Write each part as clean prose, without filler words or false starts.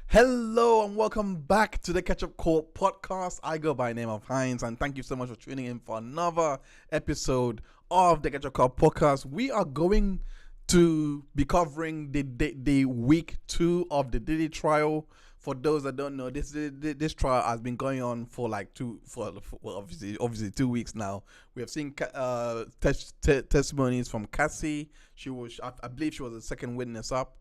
Hello and welcome back to the Ketchup podcast. I go by the name of Heinz, and thank you so much for tuning in for another episode of the Ketchup podcast. We are going to be covering the week 2 of the Diddy trial. For those that don't know, this trial has been going on for like obviously 2 weeks now. We have seen testimonies from Cassie. I believe she was the second witness up,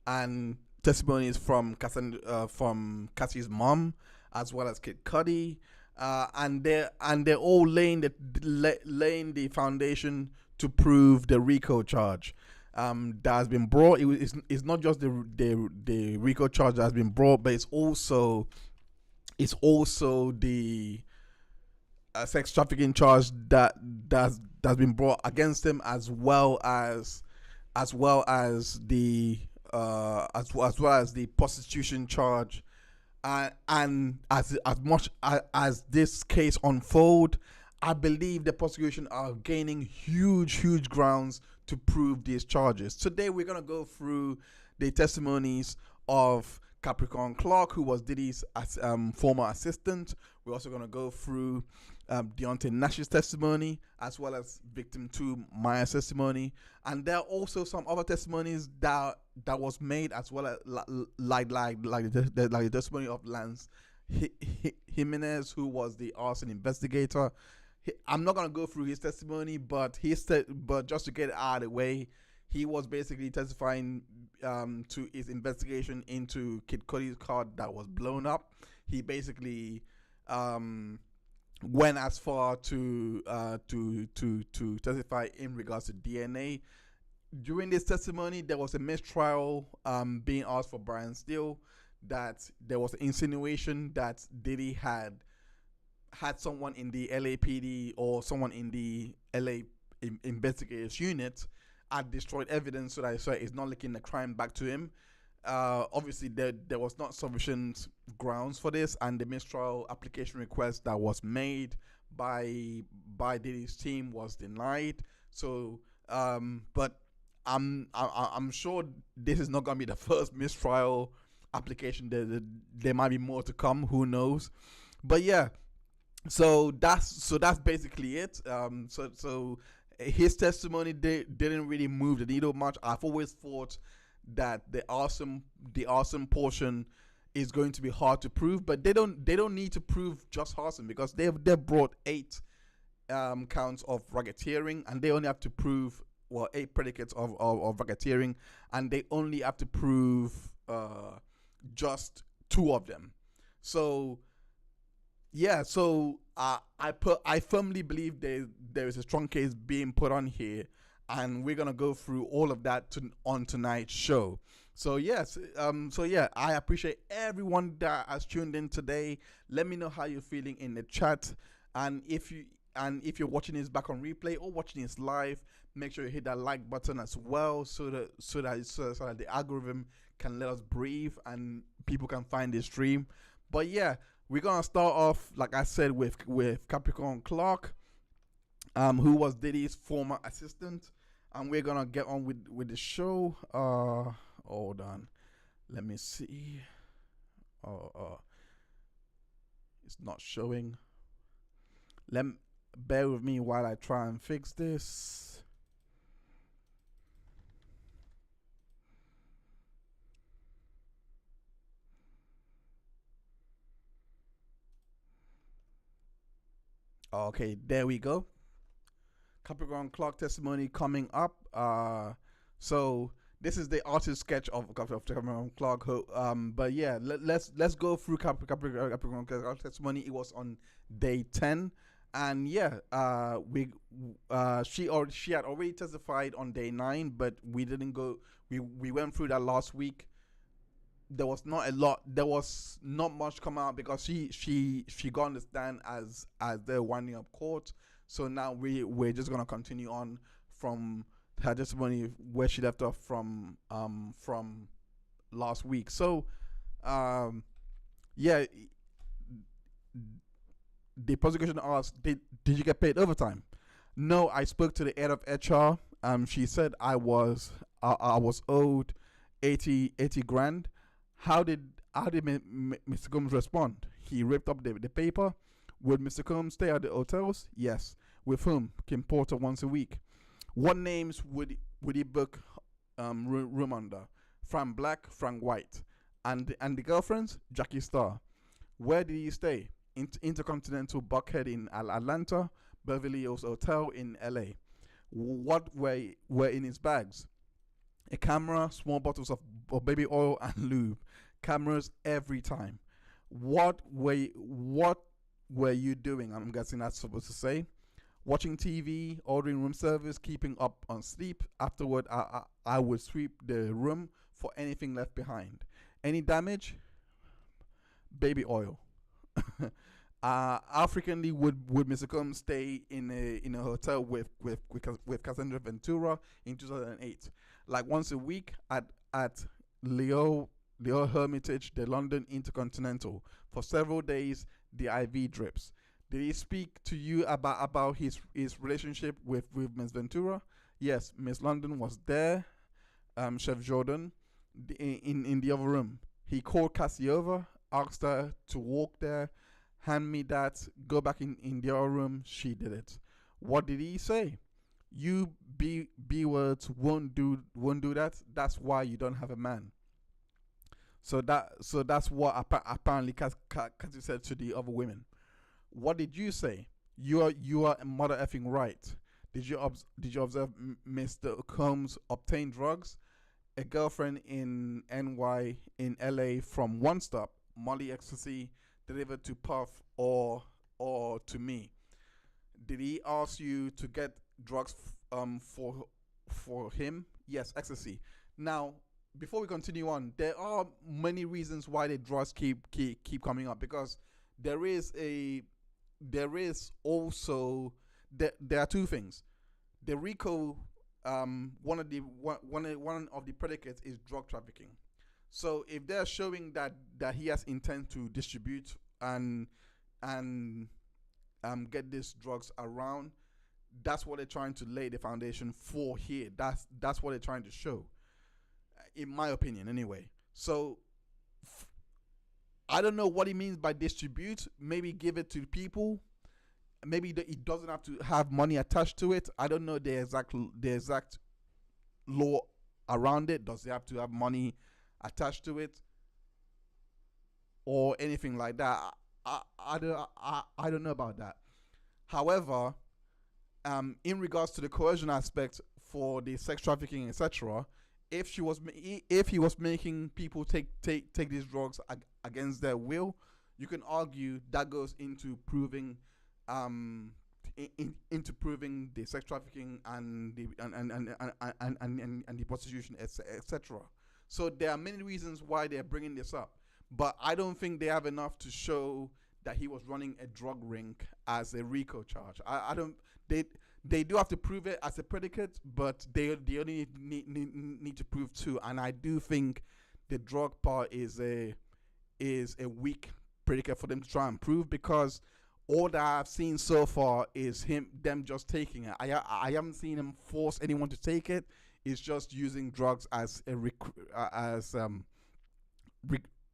and testimonies from Cassie's mom, as well as Kid Cudi, and they're all laying the foundation to prove the RICO charge that has been brought. It's not just the RICO charge that has been brought, but it's also the sex trafficking charge that's been brought against him, as well as the prostitution charge, and as much as this case unfold, I believe the prosecution are gaining huge grounds to prove these charges. Today we're gonna go through the testimonies of Capricorn Clark, who was Diddy's former assistant. We're also gonna go through Deonte Nash's testimony, as well as victim 2 Maya's testimony, and there are also some other testimonies that was made, as well as like the testimony of Lance Jimenez, who was the arson investigator. I'm not gonna go through his testimony, but just to get it out of the way, he was basically testifying to his investigation into Kid Cudi's car that was blown up. He basically went as far to testify in regards to DNA. During this testimony, there was a mistrial being asked for Brian Steele, that there was an insinuation that Diddy had someone in the LAPD or someone in the LA investigators unit had destroyed evidence, so that it's not linking the crime back to him. Obviously, there was not sufficient grounds for this, and the mistrial application request that was made by Diddy's team was denied. So, but I'm sure this is not gonna be the first mistrial application. There might be more to come. Who knows? But yeah. So that's basically it. So his testimony didn't really move the needle much. I've always thought that the awesome portion is going to be hard to prove, but they don't need to prove just arson, because they've brought 8 counts of racketeering, and they only have to prove 8 predicates of racketeering, and they only have to prove just 2 of them. So yeah, so I firmly believe there is a strong case being put on here, and we're gonna go through all of that on tonight's show. So yes, I appreciate everyone that has tuned in today. Let me know how you're feeling in the chat, and if you're watching this back on replay or watching this live, make sure you hit that like button as well, so that the algorithm can let us breathe and people can find this stream. But yeah, we're gonna start off, like I said, with Capricorn Clark, who was Diddy's former assistant, and we're gonna get on with the show. Hold on, let me see. It's not showing. Bear with me while I try and fix this. Okay, there we go. Capricorn Clark testimony coming up. So this is the artist sketch of Capricorn Clark. But yeah, let's go through Capricorn Clark testimony. It was on day 10, and yeah, she had already testified on day 9, but we didn't go. We went through that last week. There was not a lot. There was not much come out because she got on the stand as they're winding up court. So now we're just gonna continue on from her testimony where she left off from last week. So yeah, the prosecution asked, did you get paid overtime? No, I spoke to the head of HR. She said I was owed 80 grand. How did Mr. Combs respond? He ripped up the paper. Would Mr. Combs stay at the hotels? Yes. With whom? Kim Porter once a week. What names would he book room under? Frank Black, Frank White. And the girlfriends? Jackie Starr. Where did he stay? Intercontinental Buckhead in Atlanta, Beverly Hills Hotel in LA. What were in his bags? A camera, small bottles of baby oil and lube. Cameras every time. What were you doing? I'm guessing that's supposed to say. Watching TV, ordering room service, keeping up on sleep. Afterward, I would sweep the room for anything left behind. Any damage? Baby oil. How frequently would Mr. Combs stay in a hotel with Cassandra Ventura in 2008? Like once a week at Leo Hermitage, the London Intercontinental. For several days, the IV drips. Did he speak to you about his relationship with Miss Ventura? Yes, Miss London was there. Chef Jordan in the other room. He called Cassie over, asked her to walk there, hand me that, go back in the other room. She did it. What did he say? You B words won't do that. That's why you don't have a man. So that's what apparently Cassie said to the other women. What did you say? You are mother effing right. Did you observe Mr. Combs obtain drugs? A girlfriend in NY in LA from One Stop, Molly Ecstasy, delivered to Puff or to me. Did he ask you to get drugs for him? Yes, ecstasy. Now, before we continue on, there are many reasons why the drugs keep coming up, because there are two things. The RICO, one of the predicates is drug trafficking. So if they're showing that he has intent to distribute and get these drugs around, that's what they're trying to lay the foundation for here. That's what they're trying to show, in my opinion, anyway. So I don't know what he means by distribute. Maybe give it to people. Maybe it doesn't have to have money attached to it. I don't know the exact law around it. Does it have to have money attached to it or anything like that? I don't know about that. However, in regards to the coercion aspect for the sex trafficking, etc., if he was making people take these drugs against their will, you can argue that goes into proving into proving the sex trafficking and the prostitution, etc. So there are many reasons why they're bringing this up, but I don't think they have enough to show that he was running a drug ring as a RICO charge. I don't. They do have to prove it as a predicate, but they only need to prove two. And I do think the drug part is a weak predicate for them to try and prove, because all that I've seen so far is them just taking it. I haven't seen him force anyone to take it. It's just using drugs as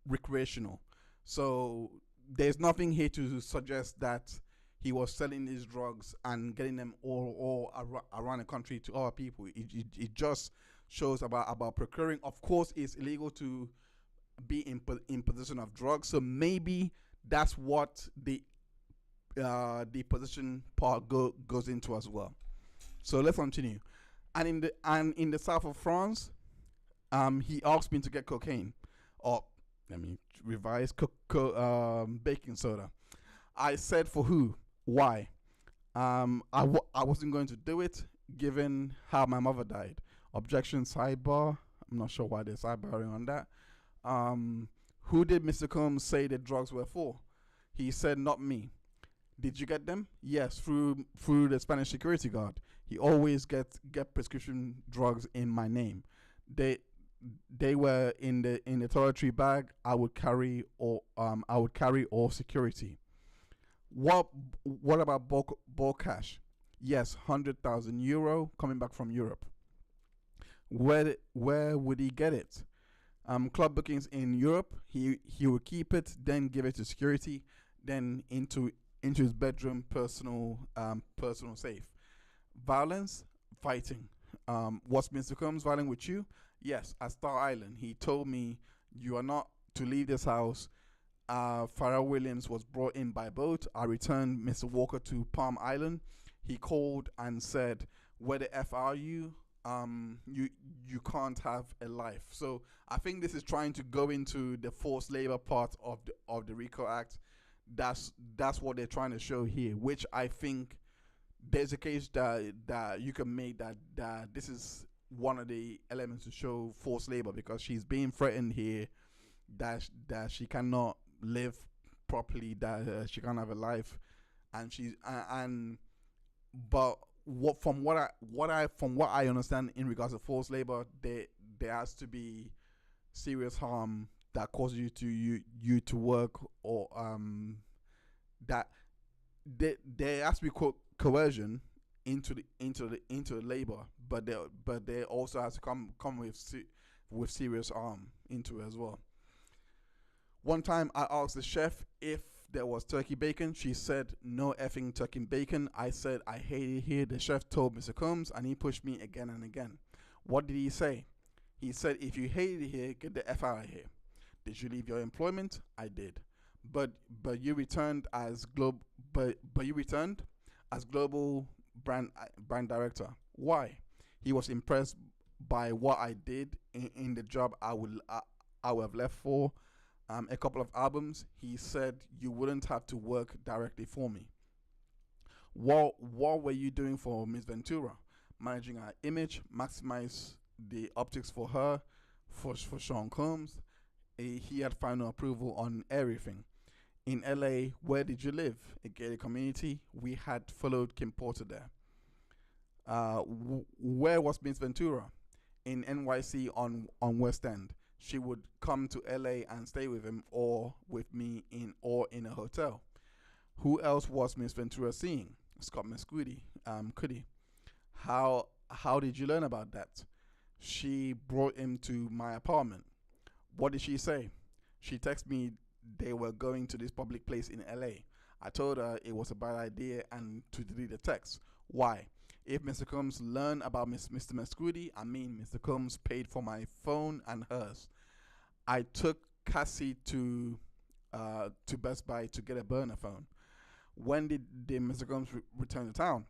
recreational. So there's nothing here to suggest that he was selling these drugs and getting them all around the country to other people. It just shows about procuring. Of course, it's illegal to be in possession of drugs. So maybe that's what the the position part goes into as well. So let's continue. And in the south of France, he asked me to get cocaine, or let me revise, baking soda. I said for who, why? I wasn't going to do it given how my mother died. Objection, sidebar. I'm not sure why they're sidebarring on that. Who did Mr. Combs say the drugs were for? He said, not me. Did you get them? Yes, through the Spanish security guard. He always get prescription drugs in my name. They were in the toiletry bag. I would carry all security. What about bulk cash? Yes, €100,000 coming back from Europe. Where would he get it? Club bookings in Europe. He would keep it, then give it to security, then into his bedroom, personal safe. Violence, fighting. Was Mr. Combs violent with you? Yes, at Star Island. He told me you are not to leave this house. Pharrell Williams was brought in by boat. I returned Mr. Walker to Palm Island. He called and said, "Where the F are you? You can't have a life." So I think this is trying to go into the forced labor part of the RICO Act. That's what they're trying to show here, which I think there's a case that you can make that this is one of the elements to show forced labor, because she's being threatened here that she cannot live properly, that she can't have a life, and but from what I understand in regards to forced labor, there has to be serious harm that causes you to work, or that there has to be coercion into the labor, but there also has to come with serious harm into it as well. One time I asked the chef if there was turkey bacon. She said, "No effing turkey bacon." I said, "I hate it here." The chef told Mr. Combs, and he pushed me again and again. What did he say? He said, "If you hate it here, get the F out of here." Did you leave your employment? I did. But you returned as global brand director. Why? He was impressed by what I did in the job I would have left for. A couple of albums. He said you wouldn't have to work directly for me. What were you doing for Miss Ventura? Managing her image, maximize the optics for her, for Sean Combs. He had final approval on everything. In LA, where did you live? A gated community. We had followed Kim Porter there. Where was Miss Ventura? In NYC on West End. She would come to LA and stay with him or with me in a hotel. Who else was Miss Ventura seeing? Scott Mescudi. Cudi. How did you learn about that? She brought him to my apartment. What did she say? She texted me they were going to this public place in LA. I told her it was a bad idea and to delete the text. Why? If Mr. Combs learned about Mr. Mescudi, Mr. Combs paid for my phone and hers. I took Cassie to Best Buy to get a burner phone. When did Mr. Combs return to town?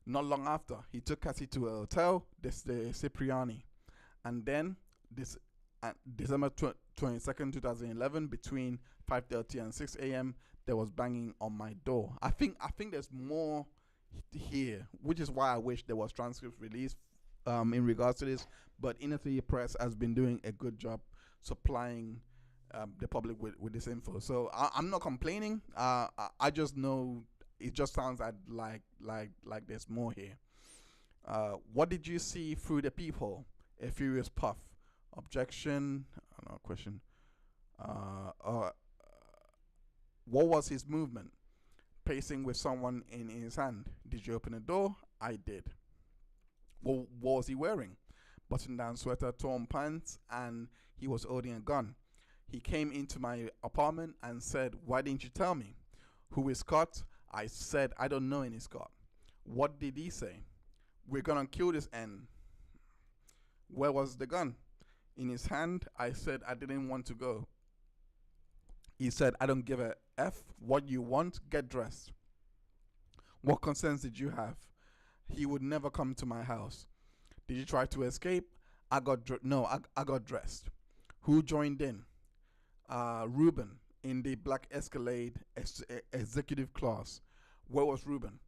Not long after. He took Cassie to a hotel, the Cipriani. And then, December 22nd, 2011, between 5:30 and 6 a.m., there was banging on my door. I think there's more here, which is why I wish there was transcripts released in regards to this. But Inner City Press has been doing a good job supplying the public with this info. So I'm not complaining. I just know it just sounds like there's more here. What did you see through the peephole? A furious puff. Objection. No question. What was his movement? Pacing with someone in his hand. Did you open the door? I did. What was he wearing? Button-down sweater, torn pants, and he was holding a gun. He came into my apartment and said, "Why didn't you tell me? Who is Scott?" I said, "I don't know any Scott." What did he say? "We're gonna kill this N." Where was the gun? In his hand. I said I didn't want to go. He said, "I don't give a F what you want, get dressed." What concerns did you have? He would never come to my house. Did you try to escape? I got dressed. Who joined in? Ruben in the black Escalade executive class. Where was Ruben?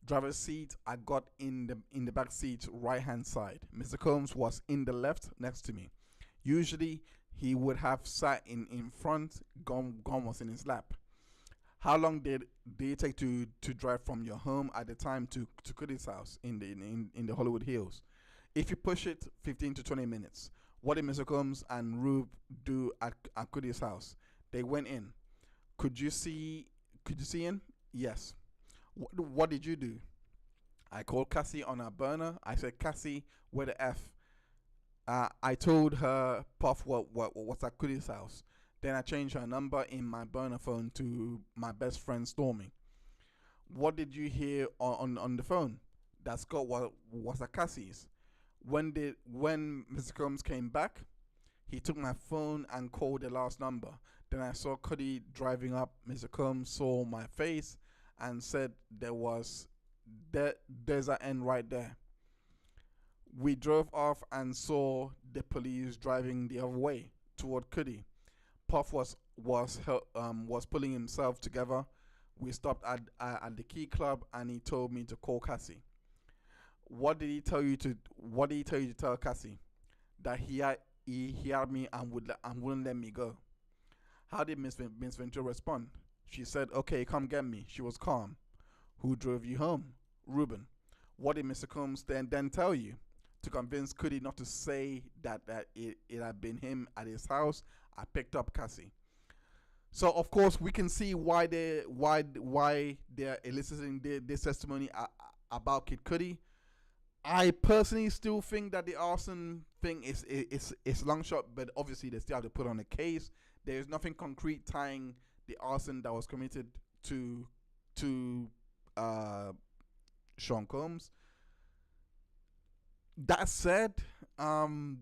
Driver's seat. I got in the back seat, right hand side. Mr. Combs was in the left next to me. Usually he would have sat in front. Gun was in his lap. How long did it take to drive from your home at the time to Cody's house in the Hollywood Hills? If you push it, 15 to 20 minutes. What did Mr. Combs and Rube do at Cody's house? They went in. Could you see him? Yes. What did you do? I called Cassie on her burner. I said, Cassie, where the F? I told her Puff what was at Cody's house. Then I changed her number in my burner phone to my best friend Stormy. What did you hear on the phone? That Scott was at Cassie's. When Mr. Combs came back, he took my phone and called the last number. Then I saw Cody driving up. Mr. Combs saw my face and said there's an end right there. We drove off and saw the police driving the other way toward Cody. Puff was pulling himself together. We stopped at the Key Club and he told me to call Cassie. What did he tell you to tell Cassie? That he had me and wouldn't let me go. How did Miss Ventura respond? She said, "Okay, come get me." She was calm. Who drove you home? Ruben. What did Mr. Combs then tell you? To convince Cody not to say that it had been him at his house, I picked up Cassie. So of course we can see why they're eliciting this testimony about Kid Cudi. I personally still think that the arson thing is long shot, but obviously they still have to put on a case. There is nothing concrete tying the arson that was committed to Sean Combs. That said,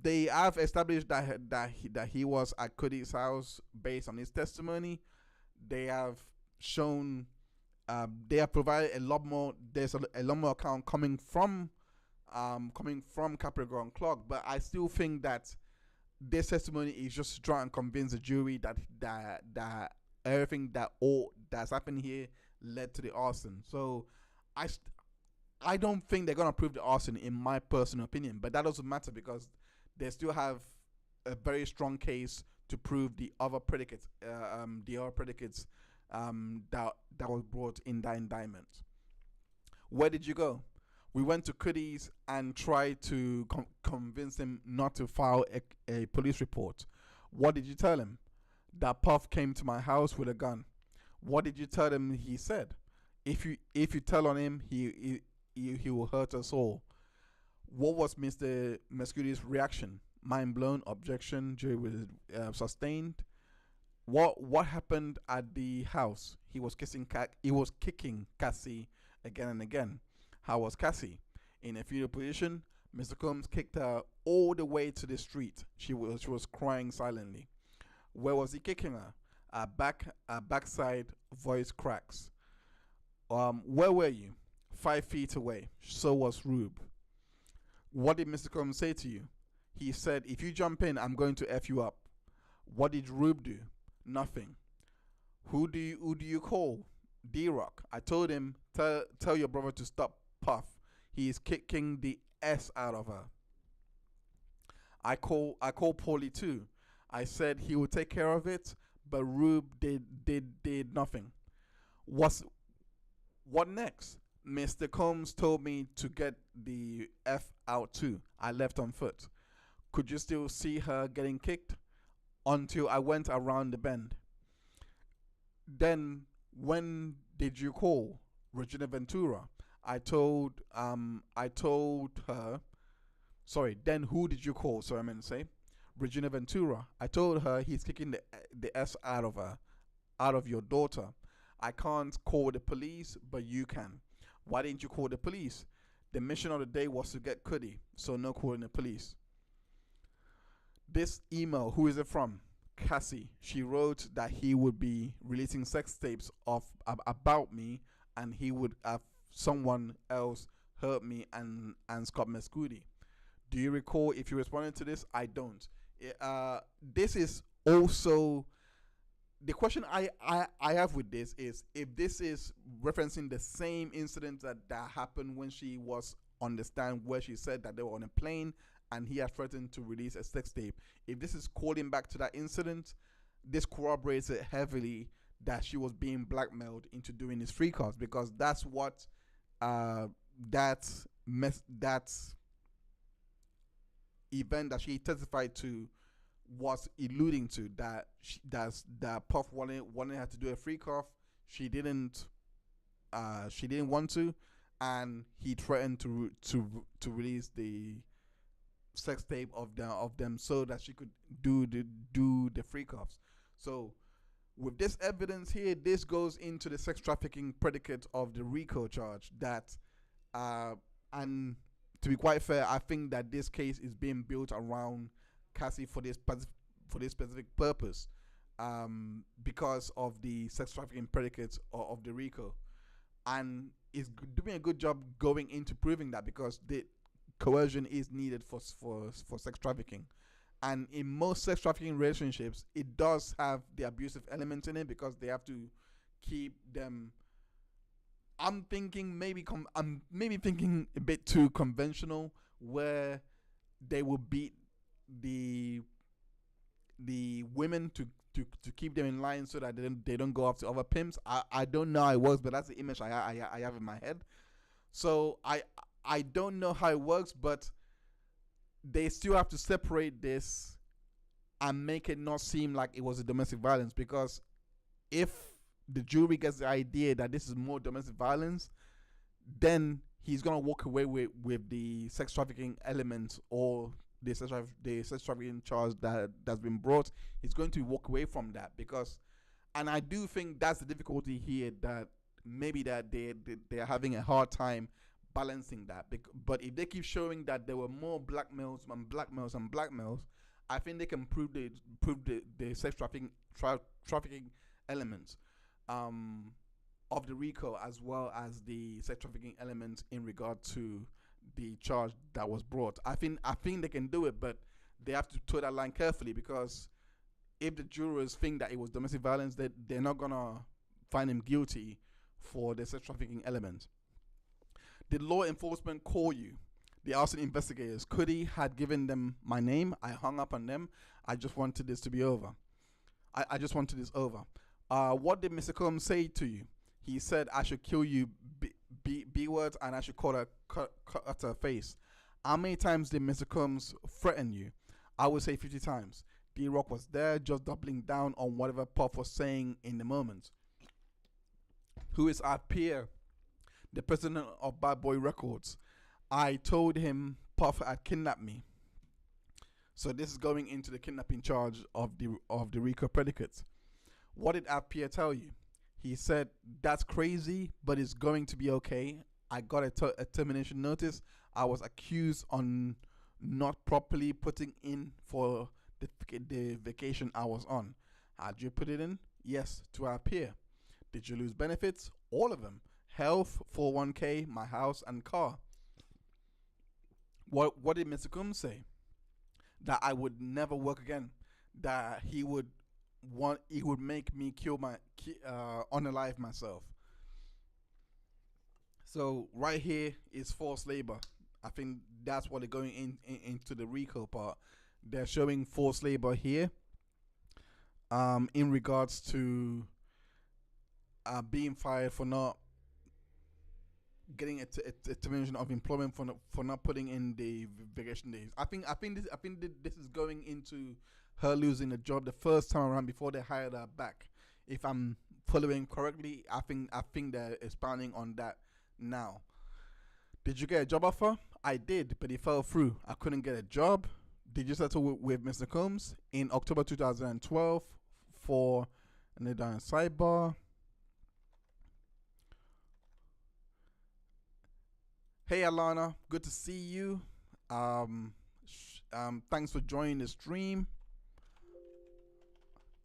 they have established that he was at Cody's house based on his testimony. They have shown, they have provided a lot more. There's a lot more account coming from Capricorn Clark, but I still think that this testimony is just to try and convince the jury that everything that's happened here led to the arson. So I don't think they're gonna prove the arson, in my personal opinion, but that doesn't matter because they still have a very strong case to prove the other predicates, that was brought in that indictment. Where did you go? We went to Cody's and tried to convince him not to file a police report. What did you tell him? That Puff came to my house with a gun. What did you tell him he said? If you tell on him, he will hurt us all. What was Mr. Mescudi's reaction? Mind blown, objection, jury was sustained. What happened at the house? He was kicking Cassie again and again. How was Cassie? In a fetal position, Mr. Combs kicked her all the way to the street. She was crying silently. Where was he kicking her? Her backside, voice cracks. Where were you? 5 feet away. So was Rube. What did Mr. Combs say to you? He said, if you jump in, I'm going to F you up. What did Rube do? Nothing. Who do you call? D-Rock. I told him, tell your brother to stop Puff. He is kicking the S out of her. I called Paulie too. I said he would take care of it, but Rube did nothing. What next? Mr. Combs told me to get the F out too. I left on foot. Could you still see her getting kicked? Until I went around the bend. Then when did you call? Regina Ventura. I told her. Sorry. Then who did you call? Sorry, I meant to say Regina Ventura. I told her he's kicking the S out of her, out of your daughter. I can't call the police, but you can. Why didn't you call the police? The mission of the day was to get Cudi, so no calling the police. This email, who is it from? Cassie. She wrote that he would be releasing sex tapes about me, and he would have someone else hurt me and Scott Mescudi. Do you recall if you responded to this? I don't. This is also the question I have with this is if this is referencing the same incident that happened when she was on the stand where she said that they were on a plane and he had threatened to release a sex tape. If this is calling back to that incident, this corroborates it heavily that she was being blackmailed into doing these free calls, because that's what that event that she testified to was alluding to, that that Puff wanted her to do a free cough. She didn't want to, and he threatened to release the sex tape of them so that she could do the free coughs. So with this evidence here, this goes into the sex trafficking predicate of the RICO charge. That and to be quite fair, I think that this case is being built around Cassie for this specific purpose, because of the sex trafficking predicates of the RICO, and is doing a good job going into proving that, because the coercion is needed for sex trafficking. And in most sex trafficking relationships, it does have the abusive element in it, because they have to keep them. I'm maybe thinking a bit too conventional, where they will beat the women to keep them in line so that they don't go after other pimps. I don't know how it works, but that's the image I have in my head. So I don't know how it works, but they still have to separate this and make it not seem like it was a domestic violence, because if the jury gets the idea that this is more domestic violence, then he's gonna walk away with the sex trafficking element, or the sex trafficking charge that's been brought. He's going to walk away from that, because, and I do think that's the difficulty here, that maybe that they are having a hard time balancing that. But if they keep showing that there were more blackmails and blackmails and blackmails, I think they can prove the sex trafficking elements of the RICO, as well as the sex trafficking elements in regard to the charge that was brought. I think they can do it, but they have to toe that line carefully, because if the jurors think that it was domestic violence, they're not gonna find him guilty for the sex trafficking element. Did law enforcement call you? They asked the investigators. Cudi had given them my name. I hung up on them. I just wanted this to be over. I just wanted this over. What did Mr. Combs say to you? He said I should kill you, B words, and I should cut her face. How many times did Mr. Combs threaten you? I would say 50 times. D-Rock was there, just doubling down on whatever Puff was saying in the moment. Who is our peer? The president of Bad Boy Records. I told him Puff had kidnapped me. So this is going into the kidnapping charge of the RICO predicates. What did our peer tell you? He said, that's crazy, but it's going to be okay. I got a termination notice. I was accused on not properly putting in for the vacation I was on. How'd you put it in? Yes, to our peer. Did you lose benefits? All of them. Health, 401k, my house, and car. What did Mr. Combs say? That I would never work again. That he would make me unalive myself. So right here is forced labor. I think that's what they're going into the RICO part. They're showing forced labor here, in regards to being fired for not getting a termination of employment for not putting in the vacation days. I think this is going into her losing a job the first time around before they hired her back. If I'm following correctly, I think they're expounding on that now. Did you get a job offer? I did, but it fell through. I couldn't get a job. Did you settle with Mr. Combs in October 2012 for another sidebar? Hey Alana, good to see you. Thanks for joining the stream.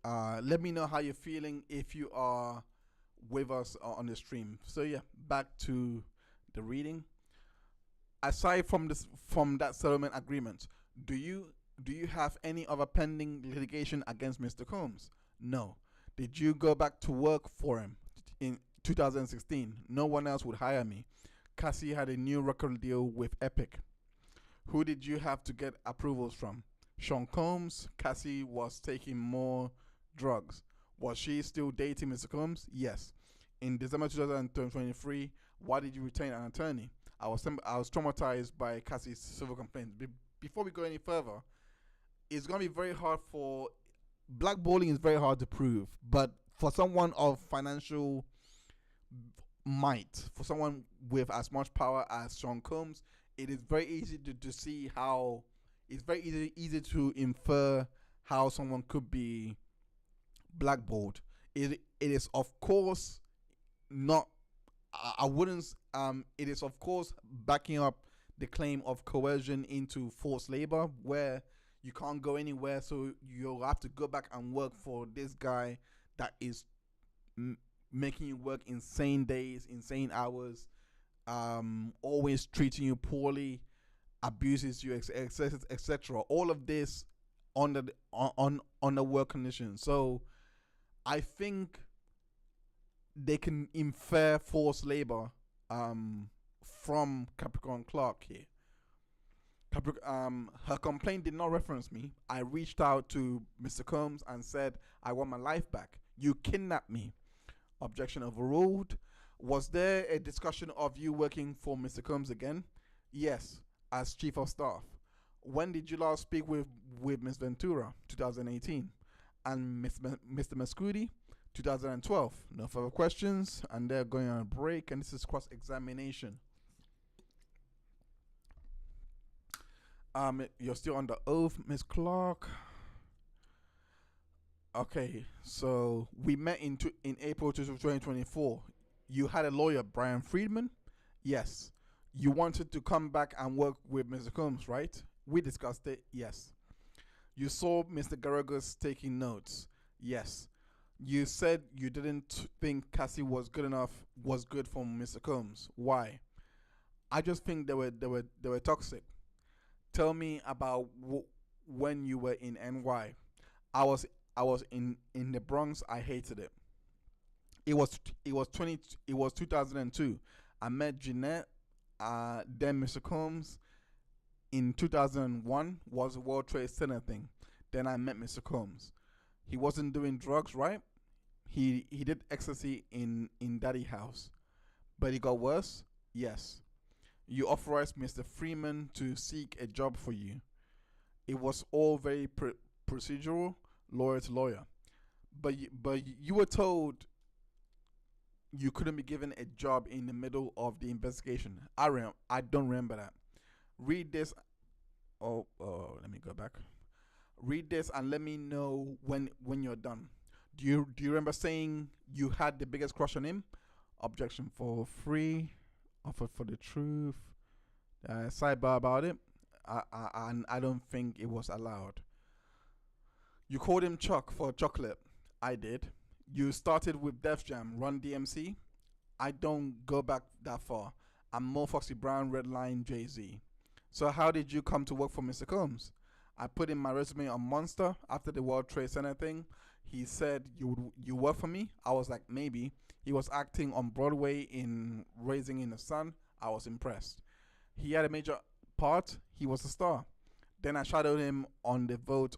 Let me know how you're feeling if you are with us on the stream. So yeah, back to the reading. Aside from that settlement agreement, do you have any other pending litigation against Mr. Combs? No. Did you go back to work for him in 2016? No one else would hire me. Cassie had a new record deal with Epic. Who did you have to get approvals from? Sean Combs. Cassie was taking more drugs. Was she still dating Mr. Combs? Yes. In December 2023, why did you retain an attorney? I was traumatized by Cassie's civil complaints. Before we go any further, it's gonna be very hard for blackballing is very hard to prove, but for someone of financial might, for someone with as much power as Sean Combs, it is very easy to see how it's very easy to infer how someone could be blackballed. It is of course not. I wouldn't. It is of course backing up the claim of coercion into forced labor, where you can't go anywhere, so you'll have to go back and work for this guy that is making you work insane days, insane hours, always treating you poorly, abuses you, etc. All of this on the work conditions. So I think they can infer forced labor from Capricorn Clark here. Her complaint did not reference me. I reached out to Mr. Combs and said, I want my life back. You kidnapped me. Objection overruled. Was there a discussion of you working for Mr. Combs again? Yes, as chief of staff. When did you last speak with Ms. Ventura? 2018. And Mr. Mascudi? 2012. No further questions, and they're going on a break, and this is cross-examination. You're still under oath, Ms. Clark. Okay, so we met in April 2024. You had a lawyer, Brian Friedman? Yes. You wanted to come back and work with Mr. Combs, right? We discussed it, yes. You saw Mr. Garagos taking notes? Yes. You said you didn't think Cassie was good for Mr. Combs. Why? I just think they were toxic. Tell me about when you were in NY. I was in the Bronx. I hated it. It was 2002. I met Jeanette, then Mr. Combs. In 2001 was a World Trade Center thing. Then I met Mr. Combs. He wasn't doing drugs, right? He did ecstasy in Daddy house. But it got worse? Yes. You authorized Mr. Freeman to seek a job for you. It was all very procedural, lawyer to lawyer. But you were told you couldn't be given a job in the middle of the investigation. I don't remember that. Read this. Let me go back. Read this and let me know when you're done. Do you remember saying you had the biggest crush on him? Objection for free. Offer for the truth. Sidebar about it. I don't think it was allowed. You called him Chuck for chocolate. I did. You started with Def Jam, Run DMC. I don't go back that far. I'm more Foxy Brown, Redline, Jay-Z. So how did you come to work for Mr. Combs? I put in my resume on Monster after the World Trade Center thing. He said, you work for me? I was like, maybe. He was acting on Broadway in Raising in the Sun. I was impressed. He had a major part. He was a star. Then I shadowed him on the Vote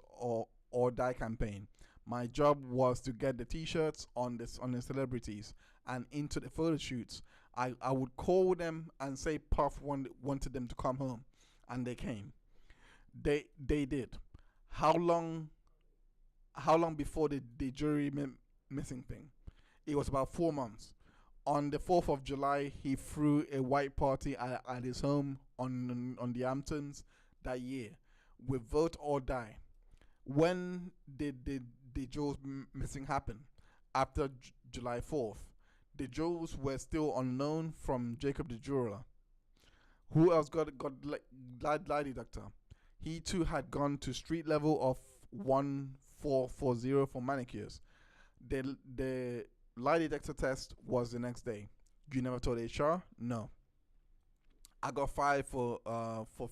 or Die campaign. My job was to get the T-shirts on the celebrities and into the photo shoots. I would call them and say Puff wanted them to come home, and they came. They did. How long before the jury missing thing? It was about 4 months. On the 4th of July, he threw a white party at his home on the Hamptons that year with Vote or Die. When did the jewels missing happen? After July 4th. The jewels were still unknown from Jacob the jeweler. Who else got lie detector? He too had gone to street level of 1440 for manicures. The lie detector test was the next day. You never told HR? No. I got fired for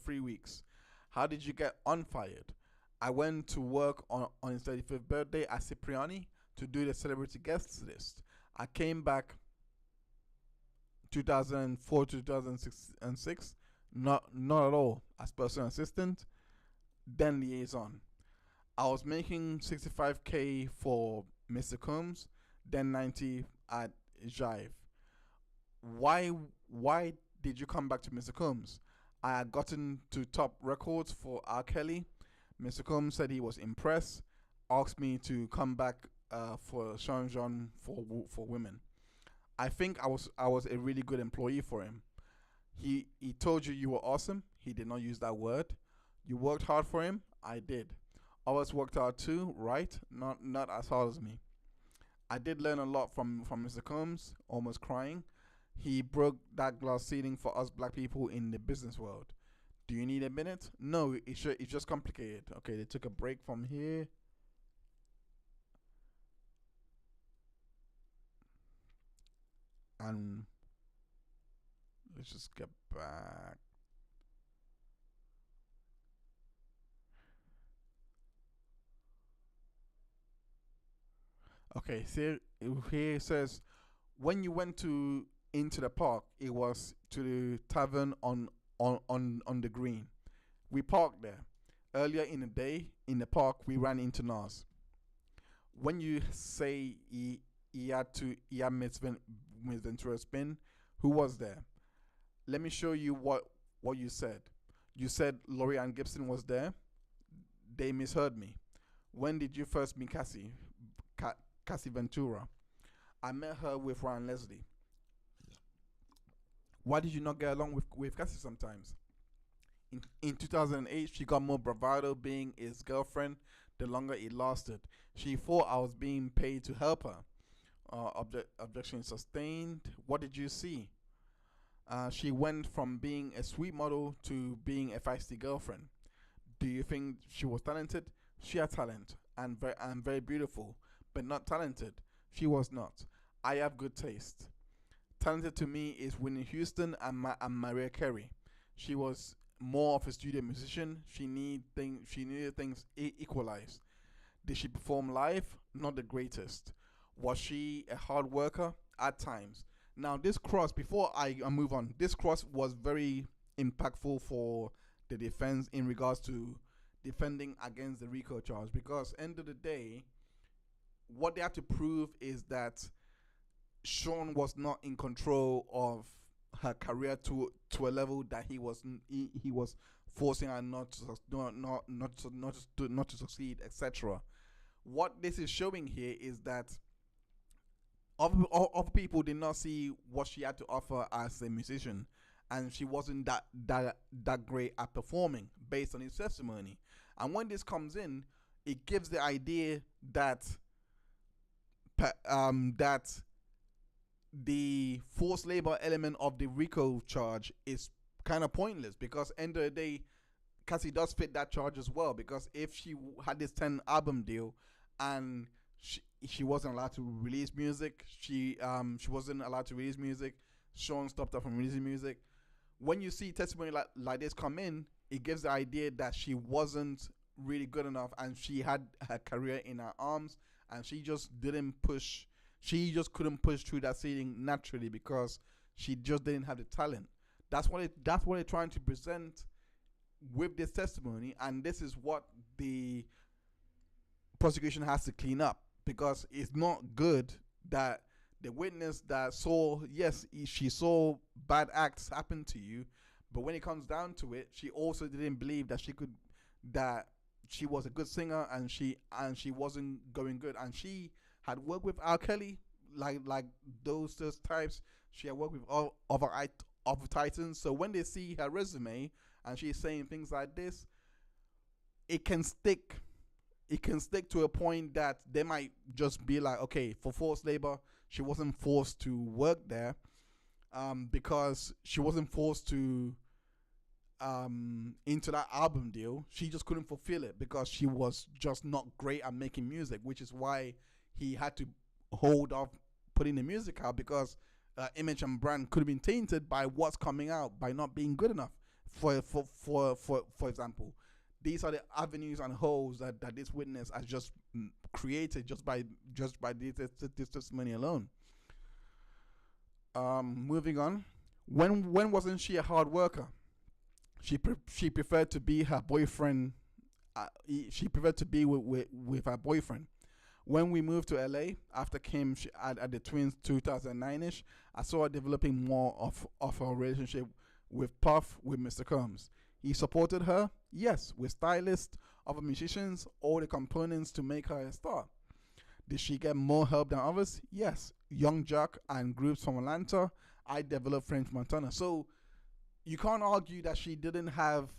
3 weeks. How did you get unfired? I went to work on his 35th birthday at Cipriani to do the celebrity guest list. I came back 2004 to 2006, not at all as personal assistant, then liaison. I was making 65K for Mr. Combs, then 90 at Jive. Why why did you come back to Mr. Combs? I had gotten to top records for R. Kelly. Mr. Combs said he was impressed, asked me to come back for Sean John for women. I think I was a really good employee for him. He told you you were awesome. He did not use that word. You worked hard for him. I did. Others worked hard too, right? Not as hard as me. I did learn a lot from Mr. Combs, almost crying. He broke that glass ceiling for us black people in the business world. Do you need a minute? No, it's just complicated. Okay, they took a break from here. And let's just get back. Okay, see here it says when you went to into the park, it was to the tavern on the green. We parked there. Earlier in the day, in the park, we ran into Nas. When you say he had Miss Ventura spin, who was there? Let me show you what you said. You said Laurie Ann Gibson was there. They misheard me. When did you first meet Cassie Ventura? I met her with Ryan Leslie. Why did you not get along with Cassie sometimes? In 2008, she got more bravado being his girlfriend the longer it lasted. She thought I was being paid to help her. Objection sustained. What did you see? She went from being a sweet model to being a feisty girlfriend. Do you think she was talented? She had talent and very beautiful, but not talented. She was not. I have good taste. Talented to me is Whitney Houston and Mariah Carey. She was more of a studio musician. She needed things equalized. Did she perform live? Not the greatest. Was she a hard worker? At times. Now this cross, before I move on, this cross was very impactful for the defense in regards to defending against the RICO charge, because end of the day, what they have to prove is that Sean was not in control of her career to a level that he was forcing her not to succeed, etc. What this is showing here is that other people did not see what she had to offer as a musician, and she wasn't that great at performing based on his testimony. And when this comes in, it gives the idea that that the forced labor element of the RICO charge is kind of pointless, because end of the day, Cassie does fit that charge as well, because if she had this 10 album deal and she wasn't allowed to release music, she wasn't allowed to release music, Sean stopped her from releasing music. When you see testimony like this come in, it gives the idea that she wasn't really good enough and she had her career in her arms, and she just couldn't push through that ceiling naturally because she just didn't have the talent. That's what they're trying to present with this testimony, and this is what the prosecution has to clean up, because it's not good that the witness that saw, yes, she saw bad acts happen to you, but when it comes down to it, she also didn't believe that she was a good singer, and she wasn't going good, and she had worked with R. Kelly, like those types. She had worked with all other titans. So when they see her resume and she's saying things like this, it can stick. It can stick to a point that they might just be like, okay, for forced labor, she wasn't forced to work there, because she wasn't forced to into that album deal. She just couldn't fulfill it because she was just not great at making music, which is why he had to hold off putting the music out, because image and brand could have been tainted by what's coming out, by not being good enough. For example, these are the avenues and holes that this witness has just created just by this testimony alone. Moving on. When wasn't she a hard worker? She preferred to be her boyfriend. She preferred to be with her boyfriend. When we moved to LA after Kim at the Twins 2009ish, I saw her developing more of her relationship with Puff, with Mr. Combs. He supported her, yes, with stylists, other musicians, all the components to make her a star. Did she get more help than others? Yes. Young Jack and groups from Atlanta. I developed French Montana. So you can't argue that she didn't have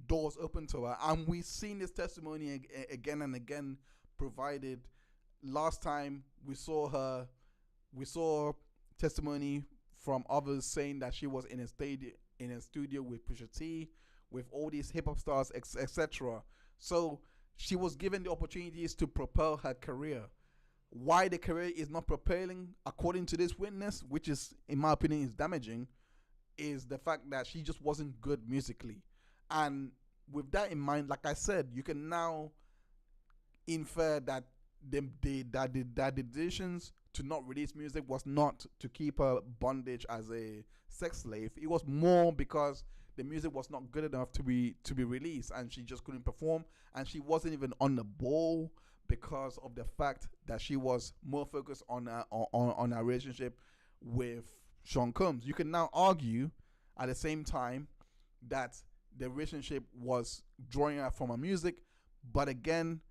doors open to her. And we've seen this testimony again and again provided. Last time we saw testimony from others saying that she was in a studio with Pusha T, with all these hip hop stars, etc. So she was given the opportunities to propel her career. Why the career is not propelling, according to this witness, which is, in my opinion, is damaging, is the fact that she just wasn't good musically. And with that in mind, like I said, you can now infer that the decisions to not release music was not to keep her bondage as a sex slave. It was more because the music was not good enough to be released, and she just couldn't perform, and she wasn't even on the ball because of the fact that she was more focused on her relationship with Sean Combs. You can now argue at the same time that the relationship was drawing her from her music, but again,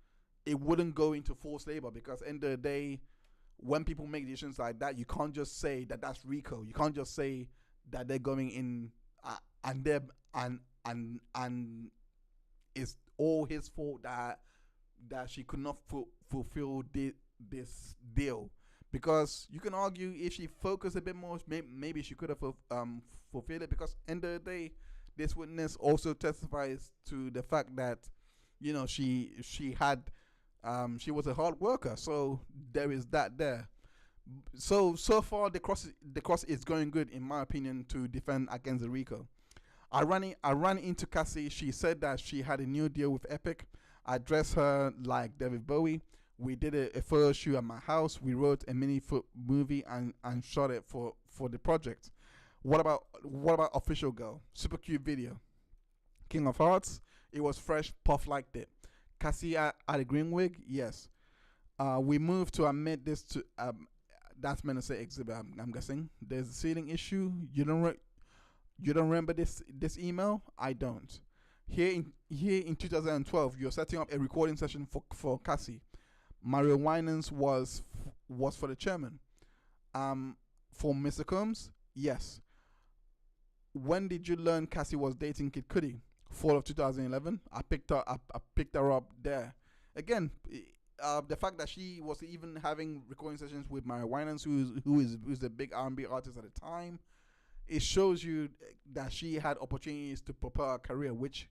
it wouldn't go into forced labor, because at the end of the day, when people make decisions like that, you can't just say that that's RICO. You can't just say that they're going in and it's all his fault that she could not fulfill this deal. Because you can argue if she focused a bit more, maybe she could have fulfilled it. Because end of the day, this witness also testifies to the fact that, you know, she was a hard worker. So there is that there. So far the cross is going good, in my opinion, to defend against the RICO. I ran into Cassie. She said that she had a new deal with Epic. I dressed her like David Bowie. We did a photo shoot at my house. We wrote a mini movie and shot it for the project. What about Official Girl? Super cute video. King of Hearts. It was fresh. Puff liked it. Cassie at a green wig. Yes. We moved to admit this to that's meant to say exhibit. I'm guessing there's a ceiling issue. You don't remember this email? I don't. Here in 2012, you're setting up a recording session for Cassie. Mario Winans was for the chairman. For Mr. Combs, yes. When did you learn Cassie was dating Kid Cudi? Fall of 2011. I picked her up there. Again, the fact that she was even having recording sessions with Mario Winans, who's a big R&B artist at the time, it shows you that she had opportunities to propel her career, which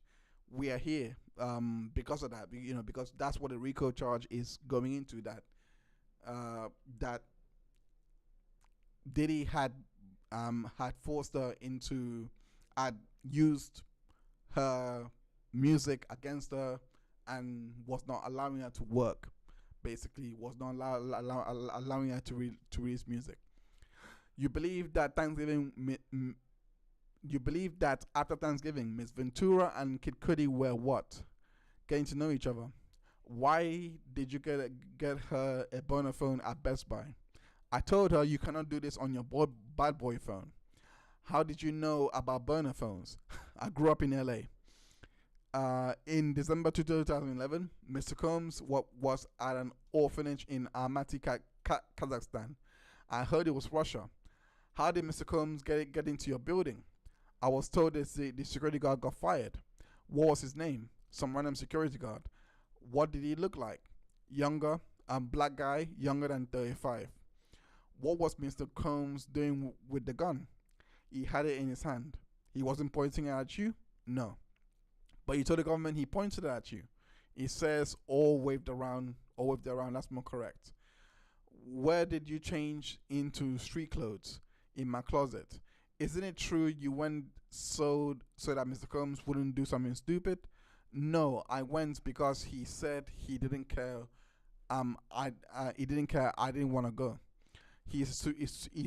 we are here because of that. You know, because that's what the RICO charge is going into. That Diddy had forced her into, had used her music against her, and was not allowing her to work. Basically, was not allowing her to release music. You believe that after Thanksgiving, Miss Ventura and Kid Cudi were what? Getting to know each other. Why did you get her a burner phone at Best Buy? I told her you cannot do this on your bad boy phone. How did you know about burner phones? I grew up in LA. In December 2011, Mr. Combs was at an orphanage in Almaty, Kazakhstan. I heard it was Russia. How did Mr. Combs get into your building? I was told the security guard got fired. What was his name? Some random security guard. What did he look like? Younger, black guy, younger than 35. What was Mr. Combs doing with the gun? He had it in his hand. He wasn't pointing it at you? No. But he told the government he pointed at you. He says all waved around, that's more correct. Where did you change into street clothes? In my closet. Isn't it true you went so that Mr. Combs wouldn't do something stupid? No, I went because he said he didn't care. He didn't care. I didn't want to go. He's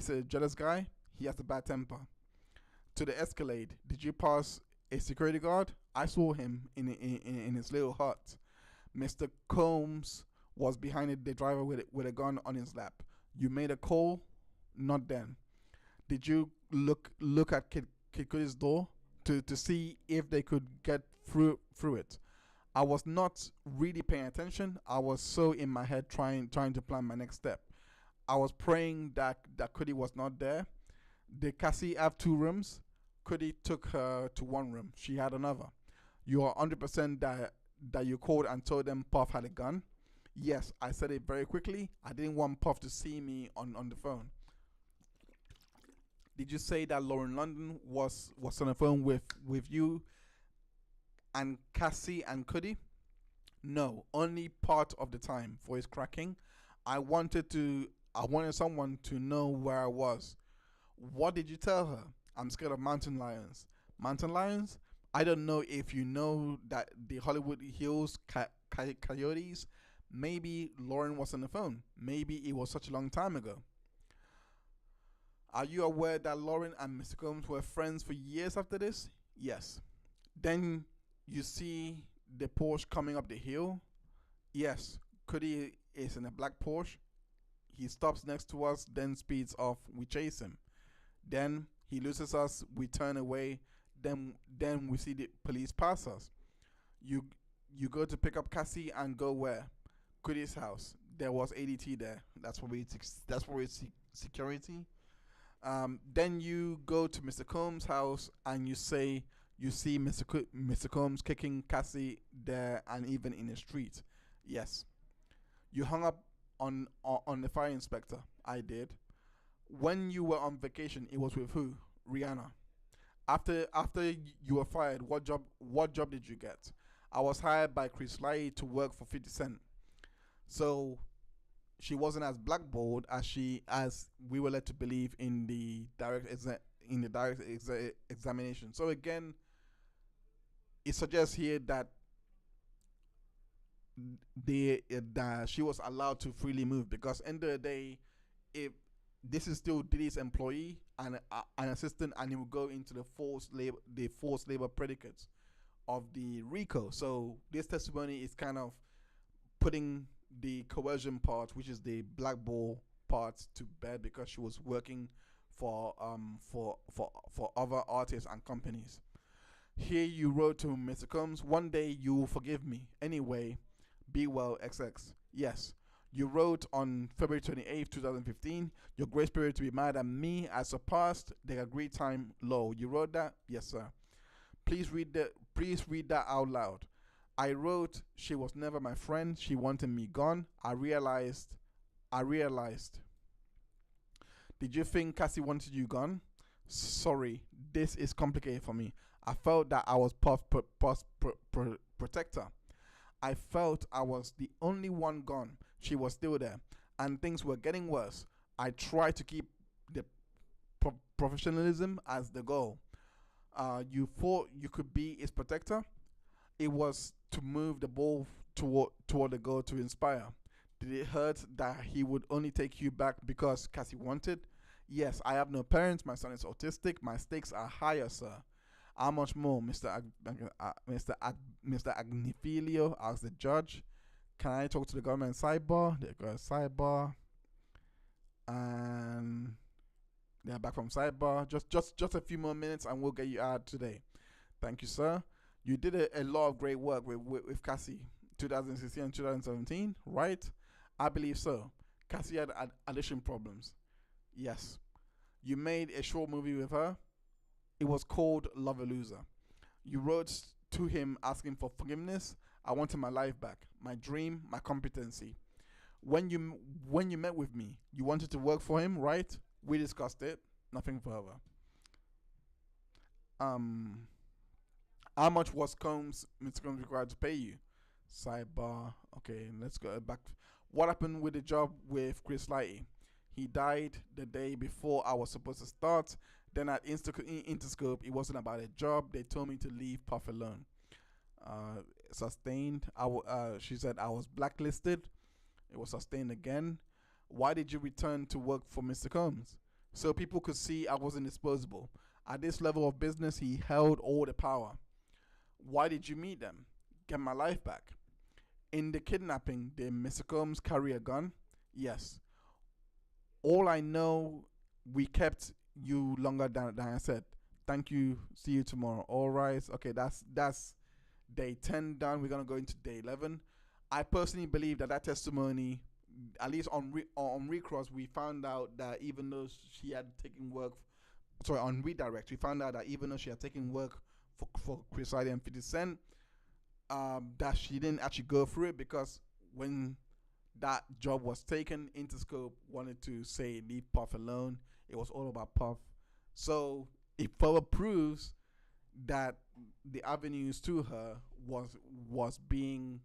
a jealous guy. He has a bad temper. To the Escalade, did you pass a security guard? I saw him in his little hut. Mr. Combs was behind the driver with a gun on his lap. You made a call? Not then. Did you look at Kid Cudi's door to see if they could get through it? I was not really paying attention. I was so in my head trying to plan my next step. I was praying that Cudi was not there. Did Cassie have 2 rooms? Cudi took her to 1 room. She had another. You are 100% that you called and told them Puff had a gun? Yes, I said it very quickly. I didn't want Puff to see me on the phone. Did you say that Lauren London was on the phone with you and Cassie and Cudi? No, only part of the time. Voice cracking. I wanted someone to know where I was. What did you tell her? I'm scared of mountain lions. Mountain lions? I don't know if you know that the Hollywood Hills coyotes. Maybe Lauren was on the phone. Maybe it was such a long time ago. Are you aware that Lauren and Mr. Combs were friends for years after this? Yes. Then you see the Porsche coming up the hill? Yes. Cudi is in a black Porsche. He stops next to us, then speeds off. We chase him. Then he loses us. We turn away. Then we see the police pass us. You go to pick up Cassie and go where? Cudi's house. There was ADT there. That's where it's security. Then you go to Mr. Combs' house and you say you see Mr. Combs kicking Cassie there and even in the street. Yes. You hung up on the fire inspector. I did. When you were on vacation, it was with who? Rihanna. After you were fired, what job did you get? I was hired by Chris Lai to work for 50 Cent. So she wasn't as blackballed as we were led to believe in the direct examination. So again, it suggests here that that she was allowed to freely move, because end of the day, if this is still Diddy's employee and an assistant, and he will go into the forced labor predicates of the RICO. So this testimony is kind of putting the coercion part, which is the blackball part, to bed, because she was working for other artists and companies. Here you wrote to Mr. Combs, one day you will forgive me. Anyway, be well, XX. Yes. You wrote on February 28th, 2015, your grace period to be mad at me as surpassed the agreed time low. You wrote that? Yes, sir. Please read that out loud. I wrote, she was never my friend. She wanted me gone. I realized. Did you think Cassie wanted you gone? Sorry, this is complicated for me. I felt that I was protector. I felt I was the only one gone. She was still there, and things were getting worse. I tried to keep the professionalism as the goal. You thought you could be his protector? It was to move the ball toward the goal, to inspire. Did it hurt that he would only take you back because Cassie wanted? Yes, I have no parents. My son is autistic. My stakes are higher, sir. How much more, Mr. Agnifilio asked the judge. Can I talk to the government sidebar? They go sidebar, and they're back from sidebar. Just a few more minutes, and we'll get you out today. Thank you, sir. You did a lot of great work with Cassie, 2016 and 2017, right? I believe so. Cassie had addiction problems. Yes. You made a short movie with her. It was called Love a Loser. You wrote to him asking for forgiveness. I wanted my life back, my dream, my competency. When you met with me, you wanted to work for him, right? We discussed it. Nothing further. How much was Mr. Combs required to pay you? Sidebar. Okay, let's go back. What happened with the job with Chris Lighty? He died the day before I was supposed to start. Then at Interscope, it wasn't about a job. They told me to leave Puff alone. Sustained. She said I was blacklisted. It was sustained again. Why did you return to work for Mr. Combs? So people could see I wasn't disposable. At this level of business, he held all the power. Why did you meet them? Get my life back. In the kidnapping, did Mr. Combs carry a gun? Yes. All I know, we kept you longer than I said. Thank you. See you tomorrow. All right. Okay, that's day 10 done. We're gonna go into day 11. I personally believe that testimony, at least on Recross, we found out that even though she had taken work, on Redirect, we found out that even though she had taken work for Chris Lighty and 50 Cent, that she didn't actually go through it, because when that job was taken, Interscope wanted to say leave Puff alone. It was all about Puff. So it further proves that the avenues to her was being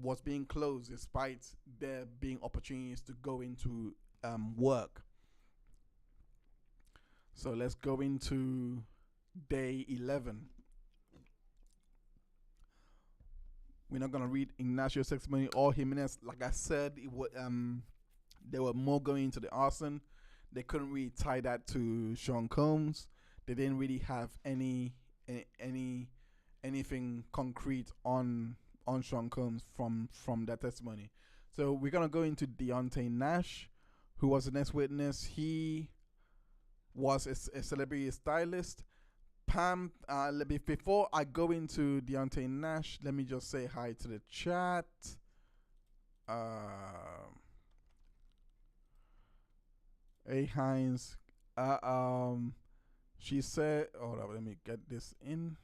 was being closed, despite there being opportunities to go into work. So let's go into day 11. We're not gonna read Ignacio's testimony or Jimenez. Like I said, they were more going into the arson. They couldn't really tie that to Sean Combs. They didn't really have anything concrete on Sean Combs from that testimony. So we're gonna go into Deonte Nash, who was the next witness. He was a celebrity stylist. Pam, before I go into Deonte Nash, let me just say hi to the chat. A Hines, she said, hold on, let me get this in.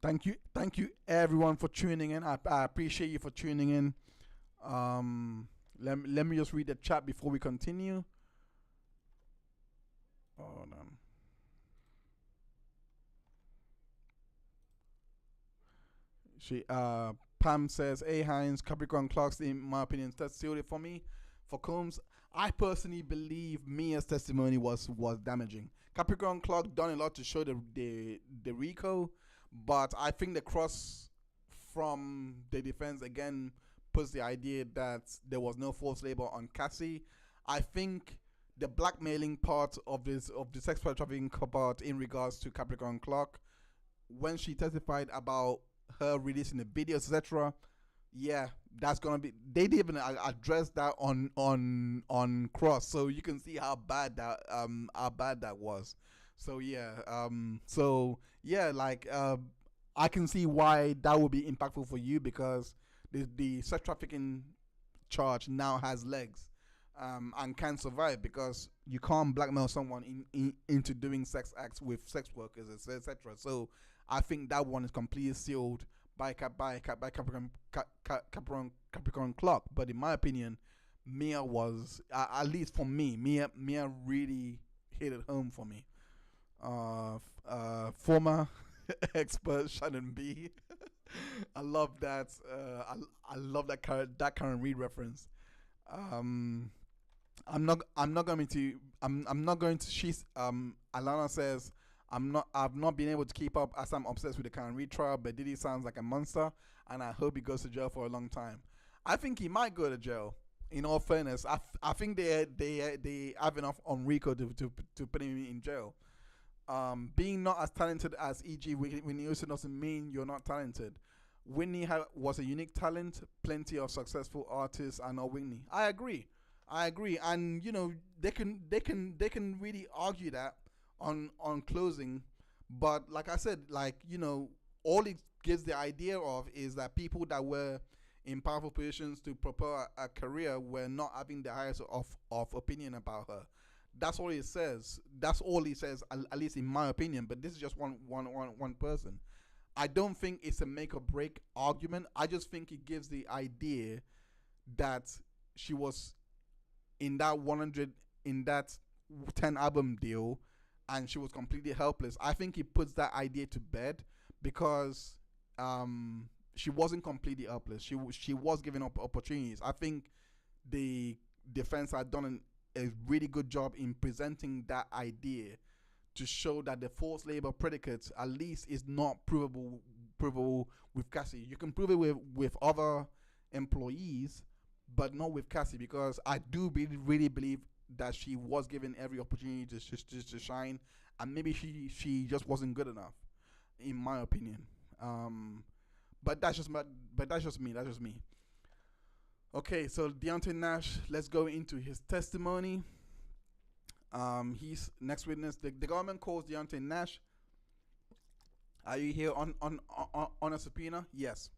Thank you everyone for tuning in. I appreciate you for tuning in. Let me just read the chat before we continue. Hold on. Pam says, "Hey Hines, Capricorn Clark's, in my opinion, that's sealed it for me. For Combs, I personally believe Mia's testimony was damaging. Capricorn Clark done a lot to show the RICO, but I think the cross from the defense again puts the idea that there was no false label on Cassie. I think the blackmailing part of the sex trafficking part in regards to Capricorn Clark, when she testified about her releasing the videos, etc. Yeah, that's gonna be. They didn't even address that on Cross, so you can see how bad that was. So yeah, I can see why that would be impactful for you, because the sex trafficking charge now has legs. And can survive, because you can't blackmail someone into doing sex acts with sex workers, etc. So I think that one is completely sealed by Capricorn Clark. But in my opinion, Mia was, at least for me, Mia really hit it home for me. Former expert Shannon B. I love that. I love that Karen Reed reference. I'm not going to. She's Alana says, I've not been able to keep up as I'm obsessed with the Karen Reed trial, but Diddy sounds like a monster, and I hope he goes to jail for a long time. I think he might go to jail. In all fairness, I think they have enough on Rico to put him in jail. Being not as talented as E.G. Whitney Houston doesn't mean you're not talented. Whitney was a unique talent. Plenty of successful artists are not Whitney. I agree, and they can really argue that on closing, but like I said, all it gives the idea of is that people that were in powerful positions to propel a career were not having the highest of opinion about her. That's all it says. That's all he says, at least in my opinion. But this is just one person. I don't think it's a make or break argument. I just think it gives the idea that she was in that 10 album deal, and she was completely helpless. I think it puts that idea to bed, because she wasn't completely helpless. She was given up opportunities. I think the defense had done a really good job in presenting that idea to show that the forced labor predicate at least is not provable with Cassie. You can prove it with other employees, but not with Cassie, because I do really believe that she was given every opportunity to shine, and maybe she just wasn't good enough, in my opinion. But that's just me. That's just me. Okay, so Deonte Nash, let's go into his testimony. He's next witness. The government calls Deonte Nash. Are you here on a subpoena? Yes.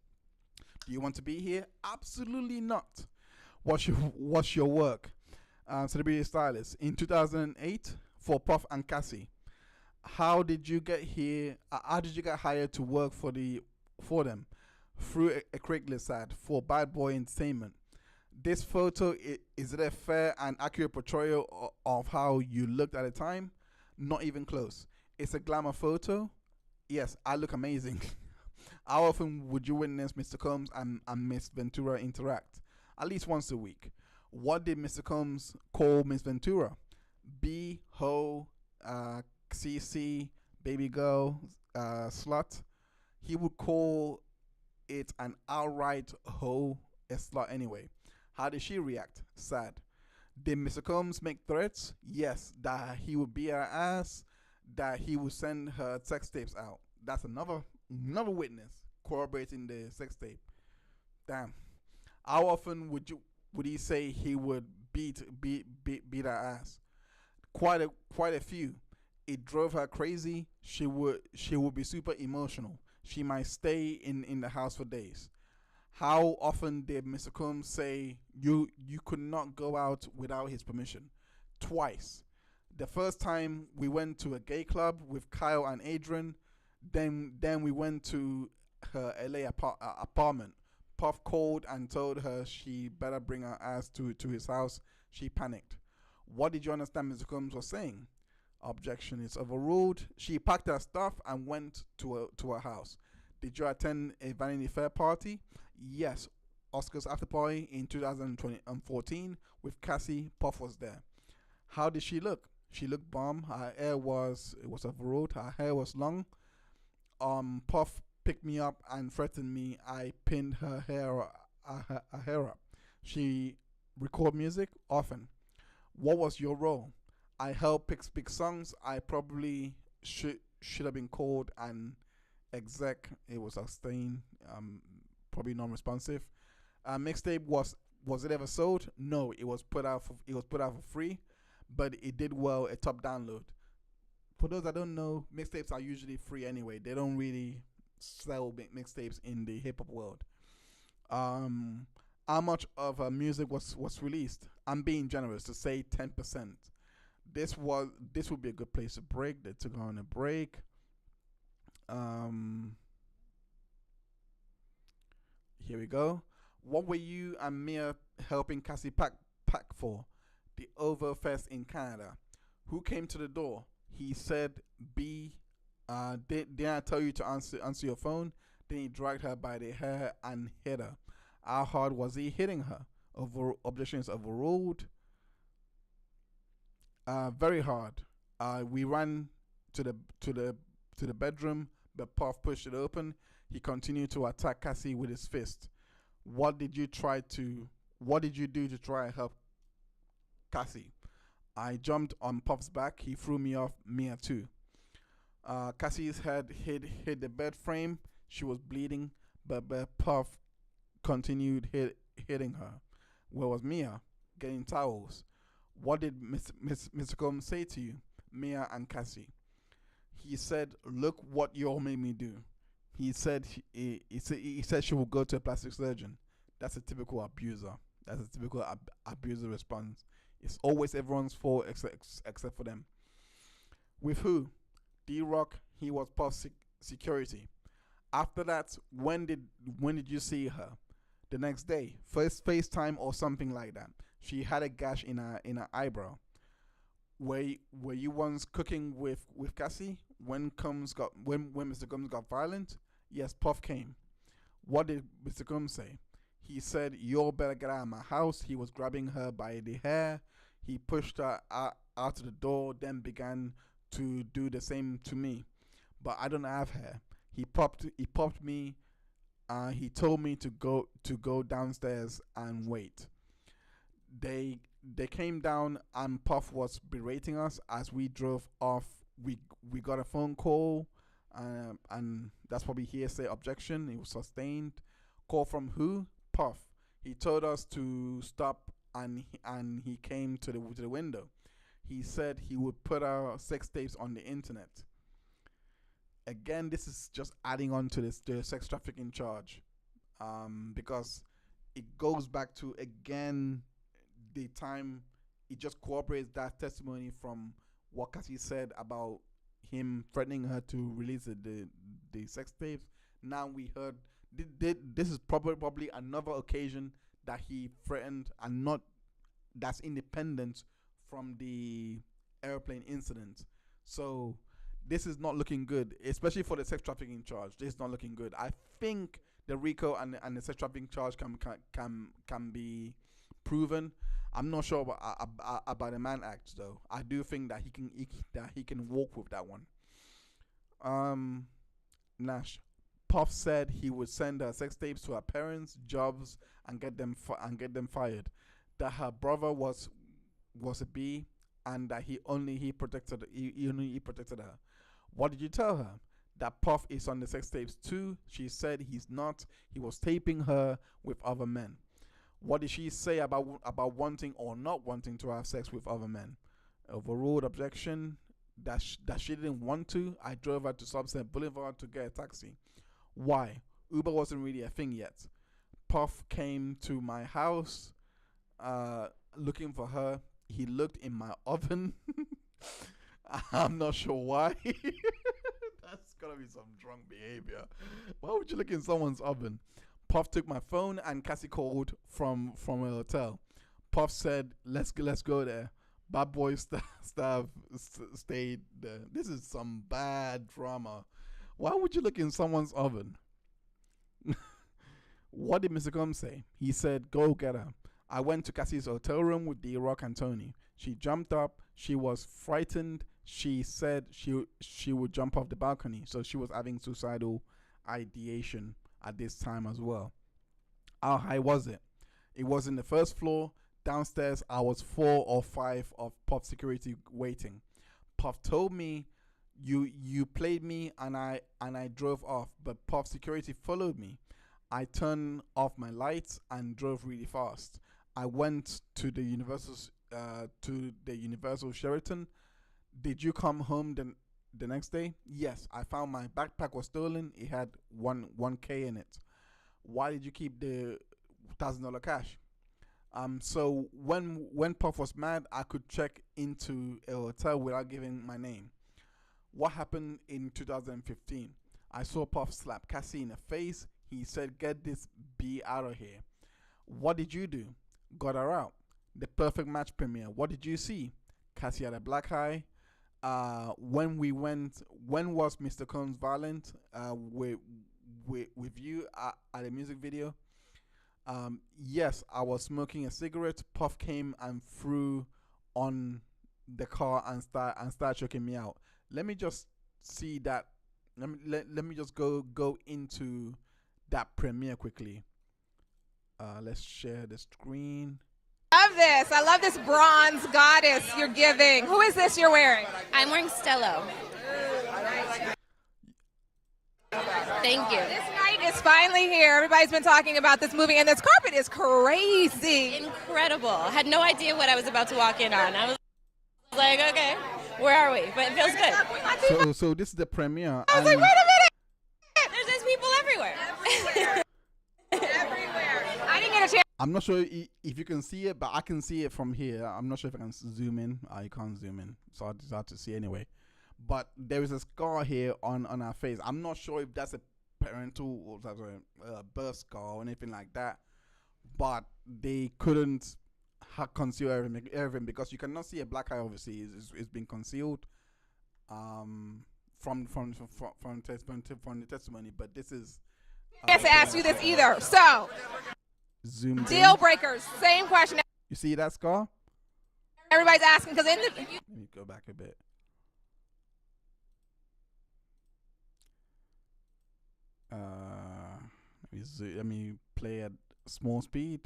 Do you want to be here? Absolutely not. What's your work? Celebrity stylist in 2008 for Puff and Cassie. How did you get here? How did you get hired to work for them? Through a Craigslist ad for Bad Boy Entertainment. This photo, is it a fair and accurate portrayal of how you looked at the time? Not even close. It's a glamour photo. Yes, I look amazing. How often would you witness Mr. Combs and Miss Ventura interact? At least once a week. What did Mr. Combs call Miss Ventura? B, ho, CC, baby girl, slut. He would call it an outright hoe, a slut anyway. How did she react? Sad. Did Mr. Combs make threats? Yes, that he would beat her ass, that he would send her sex tapes out. That's another witness corroborating the sex tape. Damn. How often would he say he would beat her ass? Quite a few. It drove her crazy. She would be super emotional. She might stay in the house for days. How often did Mr. Combs say you could not go out without his permission? Twice. The first time we went to a gay club with Kyle and Adrian. Then we went to her LA apartment. Puff called and told her she better bring her ass to his house. She panicked. What did you understand Mr. Combs was saying? Objection is overruled. She packed her stuff and went to her house. Did you attend a Vanity Fair party? Yes. Oscars after party in 2014 with Cassie. Puff was there. How did she look? She looked bomb. Her hair was overruled. Her hair was long. Puff picked me up and threatened me. I pinned her hair up. She record music often. What was your role? I helped pick songs. I probably should have been called an exec. It was sustained. Probably non-responsive. Mixtape was it ever sold? No, it was put out for free, but it did well. A top download. For those that don't know, mixtapes are usually free anyway. They don't really sell mixtapes in the hip hop world. How much of her music was released? I'm being generous to say 10%. This would be a good place to break. They took her on a break. Here we go. What were you and Mia helping Cassie pack for? The Ovo Fest in Canada. Who came to the door? He said, B. Didn't I tell you to answer your phone? Then he dragged her by the hair and hit her. How hard was he hitting her? Objections overruled. Very hard. We ran to the bedroom, but Puff pushed it open. He continued to attack Cassie with his fist. What did you do to try and help Cassie? I jumped on Puff's back. He threw me off. Mia too. Cassie's head hit the bed frame. She was bleeding, but Puff continued hitting her. Where was Mia? Getting towels. What did Mr. Combs say to you, Mia and Cassie? He said, "Look what you all made me do." He said he said she will go to a plastic surgeon. That's a typical abuser. That's a typical abuser response. It's always everyone's fault except for them. With who? D-Rock. He was Puff's security. After that, when did you see her? The next day, first FaceTime or something like that. She had a gash in her eyebrow. Were you once cooking with Cassie? when Mr. Combs got violent, yes, Puff came. What did Mr. Combs say? He said, "You better get out of my house." He was grabbing her by the hair. He pushed her out of the door, then began to do the same to me. But I don't have hair. He popped me. He told me to go downstairs and wait. They came down and Puff was berating us as we drove off. We got a phone call, and that's probably hearsay objection. It was sustained. Call from who? Puff. He told us to stop, and he came to the window. He said he would put our sex tapes on the internet. Again, this is just adding on to the sex trafficking charge, because it goes back to, again, the time. It just corroborates that testimony from what Cassie said about him threatening her to release the sex tapes. Now we heard this is probably another occasion that he threatened, and not that's independent from the airplane incident. So this is not looking good, especially for the sex trafficking charge. This is not looking good. I think the RICO and the sex trafficking charge can be proven. I'm not sure about the Mann Act though. I do think that he can walk with that one. Nash. Puff said he would send her sex tapes to her parents, jobs, and get them fired. That her brother was a B, and that he only protected her. What did you tell her? That Puff is on the sex tapes too. She said he's not. He was taping her with other men. What did she say about wanting or not wanting to have sex with other men? Overruled objection. That she didn't want to. I drove her to Sunset Boulevard to get a taxi. Why? Uber wasn't really a thing yet. Puff came to my house looking for her. He looked in my oven. I'm not sure why. That's gotta be some drunk behavior. Why would you look in someone's oven? Puff took my phone and Cassie called from a hotel. Puff said, let's go there. Bad boy staff stayed there. This is some bad drama. Why would you look in someone's oven? What did Mr. Combs say? He said, go get her. I went to Cassie's hotel room with D-Rock and Tony. She jumped up. She was frightened. She said she would jump off the balcony. So she was having suicidal ideation at this time as well. How high was it? It was in the first floor. Downstairs, I was 4 or 5 of Puff security waiting. Puff told me, you played me and I drove off, but Puff security followed me. I turned off my lights and drove really fast. I went to the Universal Sheraton. Did you come home the next day? Yes, I found my backpack was stolen. It had 1K in it. Why did you keep the $1,000 cash? So when Puff was mad, I could check into a hotel without giving my name. What happened in 2015? I saw Puff slap Cassie in the face. He said, get this B out of here. What did you do? Got her out. The Perfect Match premiere. What did you see? Cassie had a black eye. When was Mr. Combs violent with you at a music video? Yes, I was smoking a cigarette. Puff came and threw on the car and started choking me out. Let me just see that. Let me just go into that premiere quickly. Let's share the screen. Love this. I love this bronze goddess you're giving. Who is this you're wearing? I'm wearing Stello. Thank you. This night is finally here. Everybody's been talking about this movie, and this carpet is crazy. Incredible. I had no idea what I was about to walk in on. I was like, okay, where are we? But it feels good. So this is the premiere. I was like, wait a minute. There's people everywhere. Everywhere. I didn't get a chance. I'm not sure if you can see it, but I can see it from here. I'm not sure if I can zoom in. You can't zoom in, so it's hard to see anyway. But there is a scar here on our face. I'm not sure if that's a parental or that's a birth scar or anything like that. But they couldn't conceal everything because you cannot see a black eye. Obviously, it's been concealed from the testimony, but this is. Can't ask you this either. So, Zoom deal breakers. Same question. You see that scar? Everybody's asking because in the. Let me go back a bit. Let me play at small speed.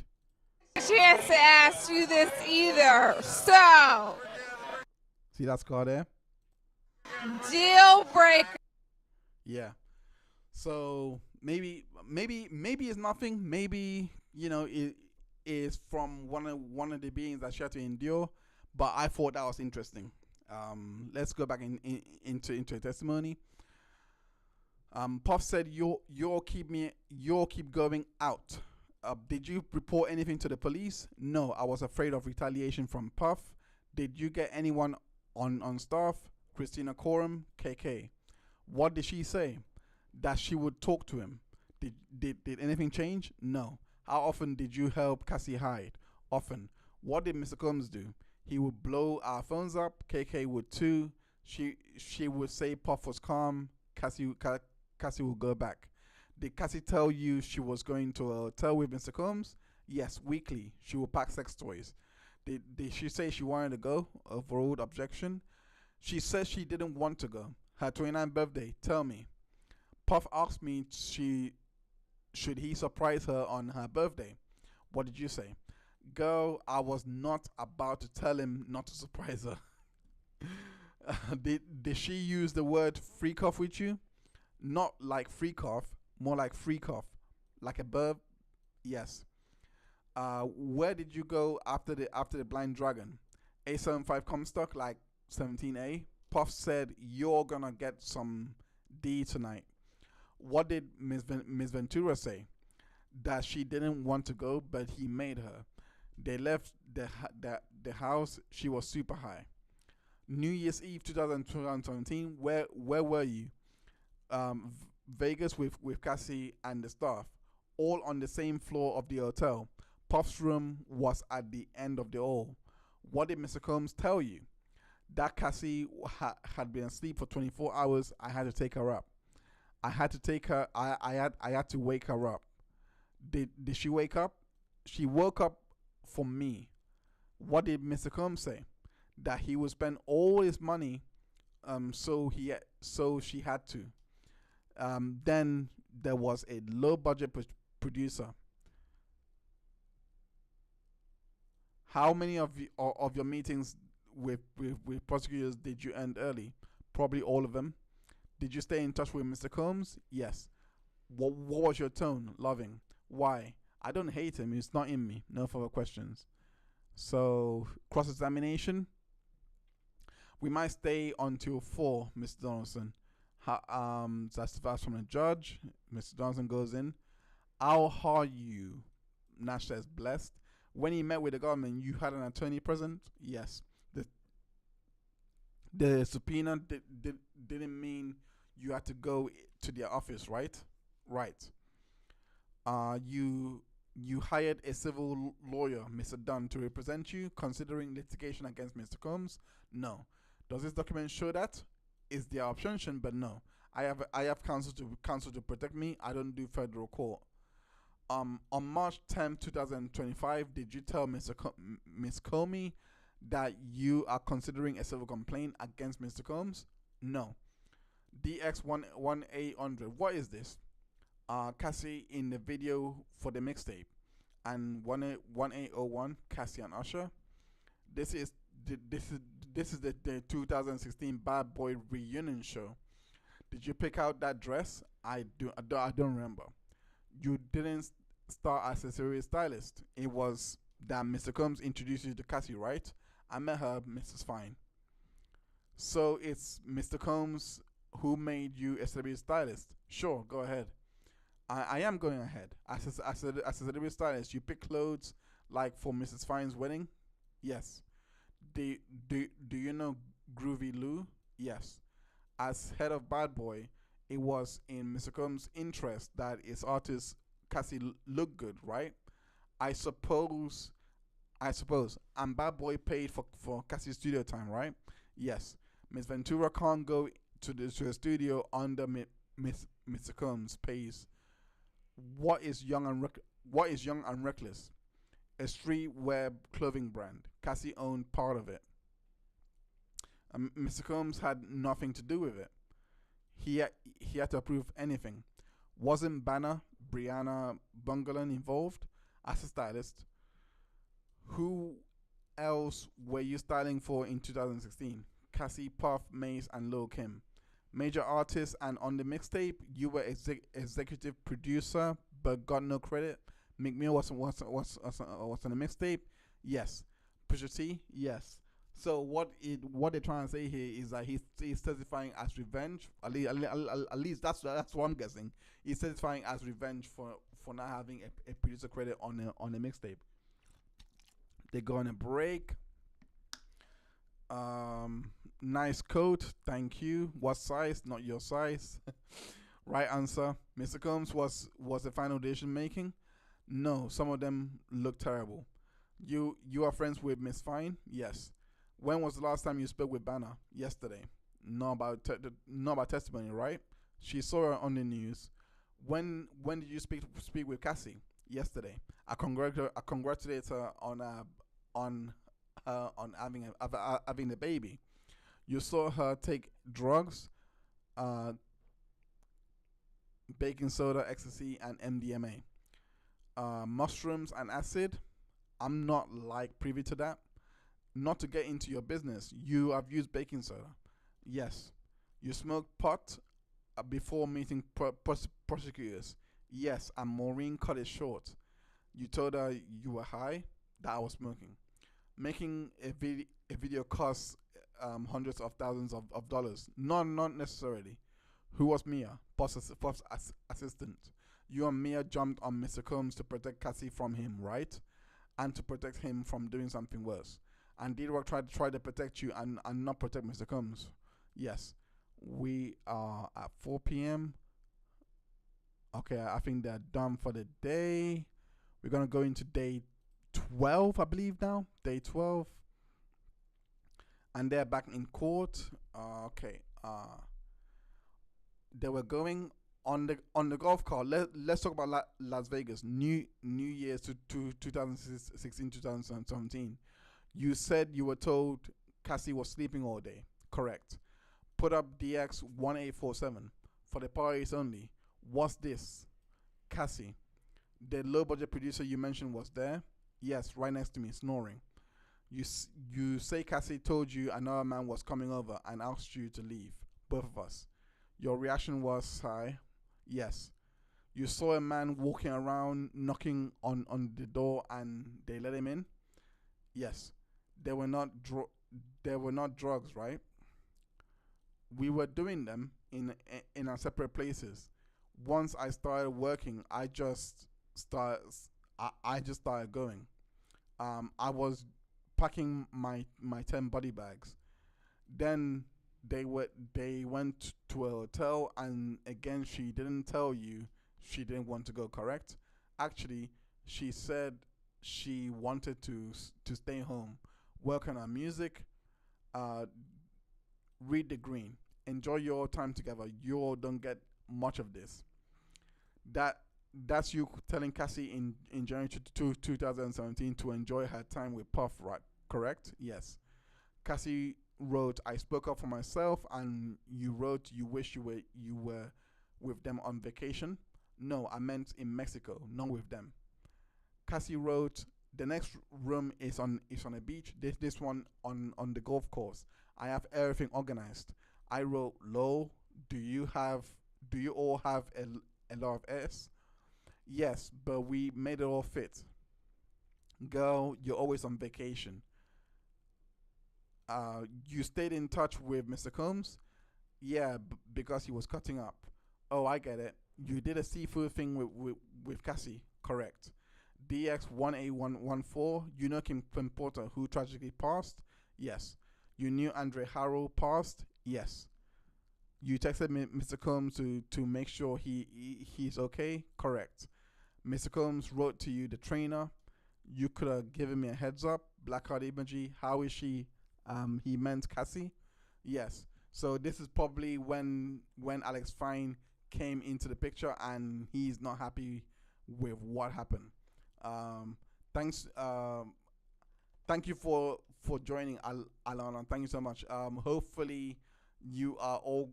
Chance to ask you this either. So, See that scar there? deal breaker. Yeah. So maybe it's nothing. Maybe it is from one of the beings that she had to endure. But I thought that was interesting. Let's go back into a testimony. Puff said, "You'll keep going out. Did you report anything to the police?" "No, I was afraid of retaliation from Puff." "Did you get anyone on staff?" Christina Coram, KK. "What did she say?" "That she would talk to him." Did anything change?" "No." "How often did you help Cassie hide?" "Often." "What did Mr. Combs do?" "He would blow our phones up." KK would too. She would say Puff was calm. Cassie would go back. "Did Cassie tell you she was going to a hotel with Mr. Combs?" "Yes, weekly. She would pack sex toys." Did she say she wanted to go?" Overruled objection. "She says she didn't want to go. Her 29th birthday. Tell me." Puff asked me should he surprise her on her birthday. "What did you say?" "Girl, I was not about to tell him not to surprise her." Did she use the word freak off with you?" "Not like freak off, more like freak off." "Like a bird?" "Yes." Where did you go after the Blind Dragon?" A75 Comstock, like 17A. Puff said, "You're gonna get some D tonight." What did Miss Ventura say? That she didn't want to go, but he made her. They left the house. She was super high. New Year's Eve 2017. Where were you? Vegas with Cassie and the staff, all on the same floor of the hotel. Puff's room was at the end of the hall. What did Mr. Combs tell you? That Cassie had been asleep for 24 hours. I had to take her up. I had to take her. I had to wake her up. Did she wake up? She woke up for me. What did Mr. Combs say? That he would spend all his money. So she had to. Then there was a low budget producer. How many of your meetings with prosecutors did you end early? Probably all of them. Did you stay in touch with Mr. Combs? Yes. What was your tone? Loving. Why? I don't hate him. It's not in me. No further questions. So cross-examination. We might stay until 4, Mr. Donaldson. That's the fast from the judge. Mr. Donaldson goes in. How are you? Nash says blessed. When he met with the government, you had an attorney present? Yes. The subpoena didn't mean you had to go to their office, right? Right. You hired a civil lawyer, Mr. Dunn, to represent you, considering litigation against Mr. Combs? No. Does this document show that? Is their option, but no. I have counsel to protect me. I don't do federal court. On March 10, 2025, did you tell Miss Comey that you are considering a civil complaint against Mr. Combs? No. DX1800. What is this? Cassie in the video for the mixtape, and 1801 Cassie and Usher. This is the 2016 Bad Boy reunion show. Did you pick out that dress? I don't remember. You didn't start as a serious stylist. It was that Mr. Combs introduced you to Cassie, right? I met her, Mrs. Fine. So it's Mr. Combs who made you a celebrity stylist. Sure, go ahead. I am going ahead. As a celebrity stylist, you pick clothes like for Mrs. Fine's wedding? Yes. Do you know Groovy Lou? Yes. As head of Bad Boy, it was in Mr. Combs' interest that his artist Cassie looked good, right? I suppose. And Bad Boy paid for Cassie's studio time, right? Yes. Miss Ventura can't go the studio under Mr. Combs pays. What is young and reckless? A streetwear clothing brand. Cassie owned part of it. Mr. Combs had nothing to do with it. He had to approve anything. Wasn't Banner, Brianna Bungalan involved as a stylist? Who else were you styling for in 2016? Cassie, Puff, Mace, and Lil Kim. Major artists, and on the mixtape, you were executive producer but got no credit. Meek Mill was on the mixtape. Yes. Pusha T. Yes. So what they're trying to say here is that he's testifying as revenge. At least that's what I'm guessing. He's testifying as revenge for not having a producer credit on the mixtape. They go on a break. Nice coat, thank you. What size? Not your size. Right answer. Mr. Combs was the final decision making. No, some of them look terrible. You are friends with Miss Fine? Yes. When was the last time you spoke with Banner? Yesterday. Not about testimony, right? She saw her on the news. When did you speak with Cassie? Yesterday. I congratulate her on having the baby. You saw her take drugs, baking soda, ecstasy, and MDMA. Mushrooms and acid. I'm not privy to that. Not to get into your business, you have used baking soda. Yes. You smoked pot before meeting prosecutors. Yes, and Maureen cut it short. You told her you were high, that I was smoking. Making a video costs hundreds of thousands of dollars. Not necessarily. Who was Mia? Boss assistant. You and Mia jumped on Mr. Combs to protect Cassie from him, right? And to protect him from doing something worse. And Diddy tried to protect you and not protect Mr. Combs. Yes. We are at 4 p.m. Okay, I think they're done for the day. We're going to go into day 12, I believe now. Day 12. And they're back in court. Okay. They were going on the golf cart. Let's talk about Las Vegas. New Year's to 2016, 2017. You said you were told Cassie was sleeping all day. Correct. Put up DX 1847 for the parties only. What's this? Cassie. The low budget producer you mentioned was there. Yes, right next to me, snoring. You say Cassie told you another man was coming over and asked you to leave. Both of us. Your reaction was, hi. Yes. You saw a man walking around knocking on the door and they let him in. Yes. They were not drugs, right? We were doing them in our separate places. Once I started working, I just started going. I was packing my 10 body bags. Then they went to a hotel, and again she didn't tell you she didn't want to go, correct? Actually, she said she wanted to stay home, work on her music, read the green, enjoy your time together. You all don't get much of this. That's you telling Cassie in January 2017 to enjoy her time with Puff, right? Correct? Yes. Cassie wrote, I spoke up for myself, and you wrote you wish you were with them on vacation. No, I meant in Mexico, not with them. Cassie wrote, the next room is on a beach. This one on the golf course. I have everything organized. I wrote, Lo, do you all have a lot of S? Yes, but we made it all fit. Girl, you're always on vacation. You stayed in touch with Mr. Combs? Yeah, because he was cutting up. Oh, I get it. You did a seafood thing with Cassie, correct. DX1814, you know Kim Porter, who tragically passed? Yes. You knew Andre Harrow passed? Yes. You texted Mr. Combs to make sure he's okay? Correct. Mr. Combs wrote to you, the trainer. You could have given me a heads up. Black card emoji. How is she? He meant Cassie? Yes. So this is probably when Alex Fine came into the picture, and he's not happy with what happened. Um, thanks. Thank you for joining, Alana. Thank you so much. Hopefully you are all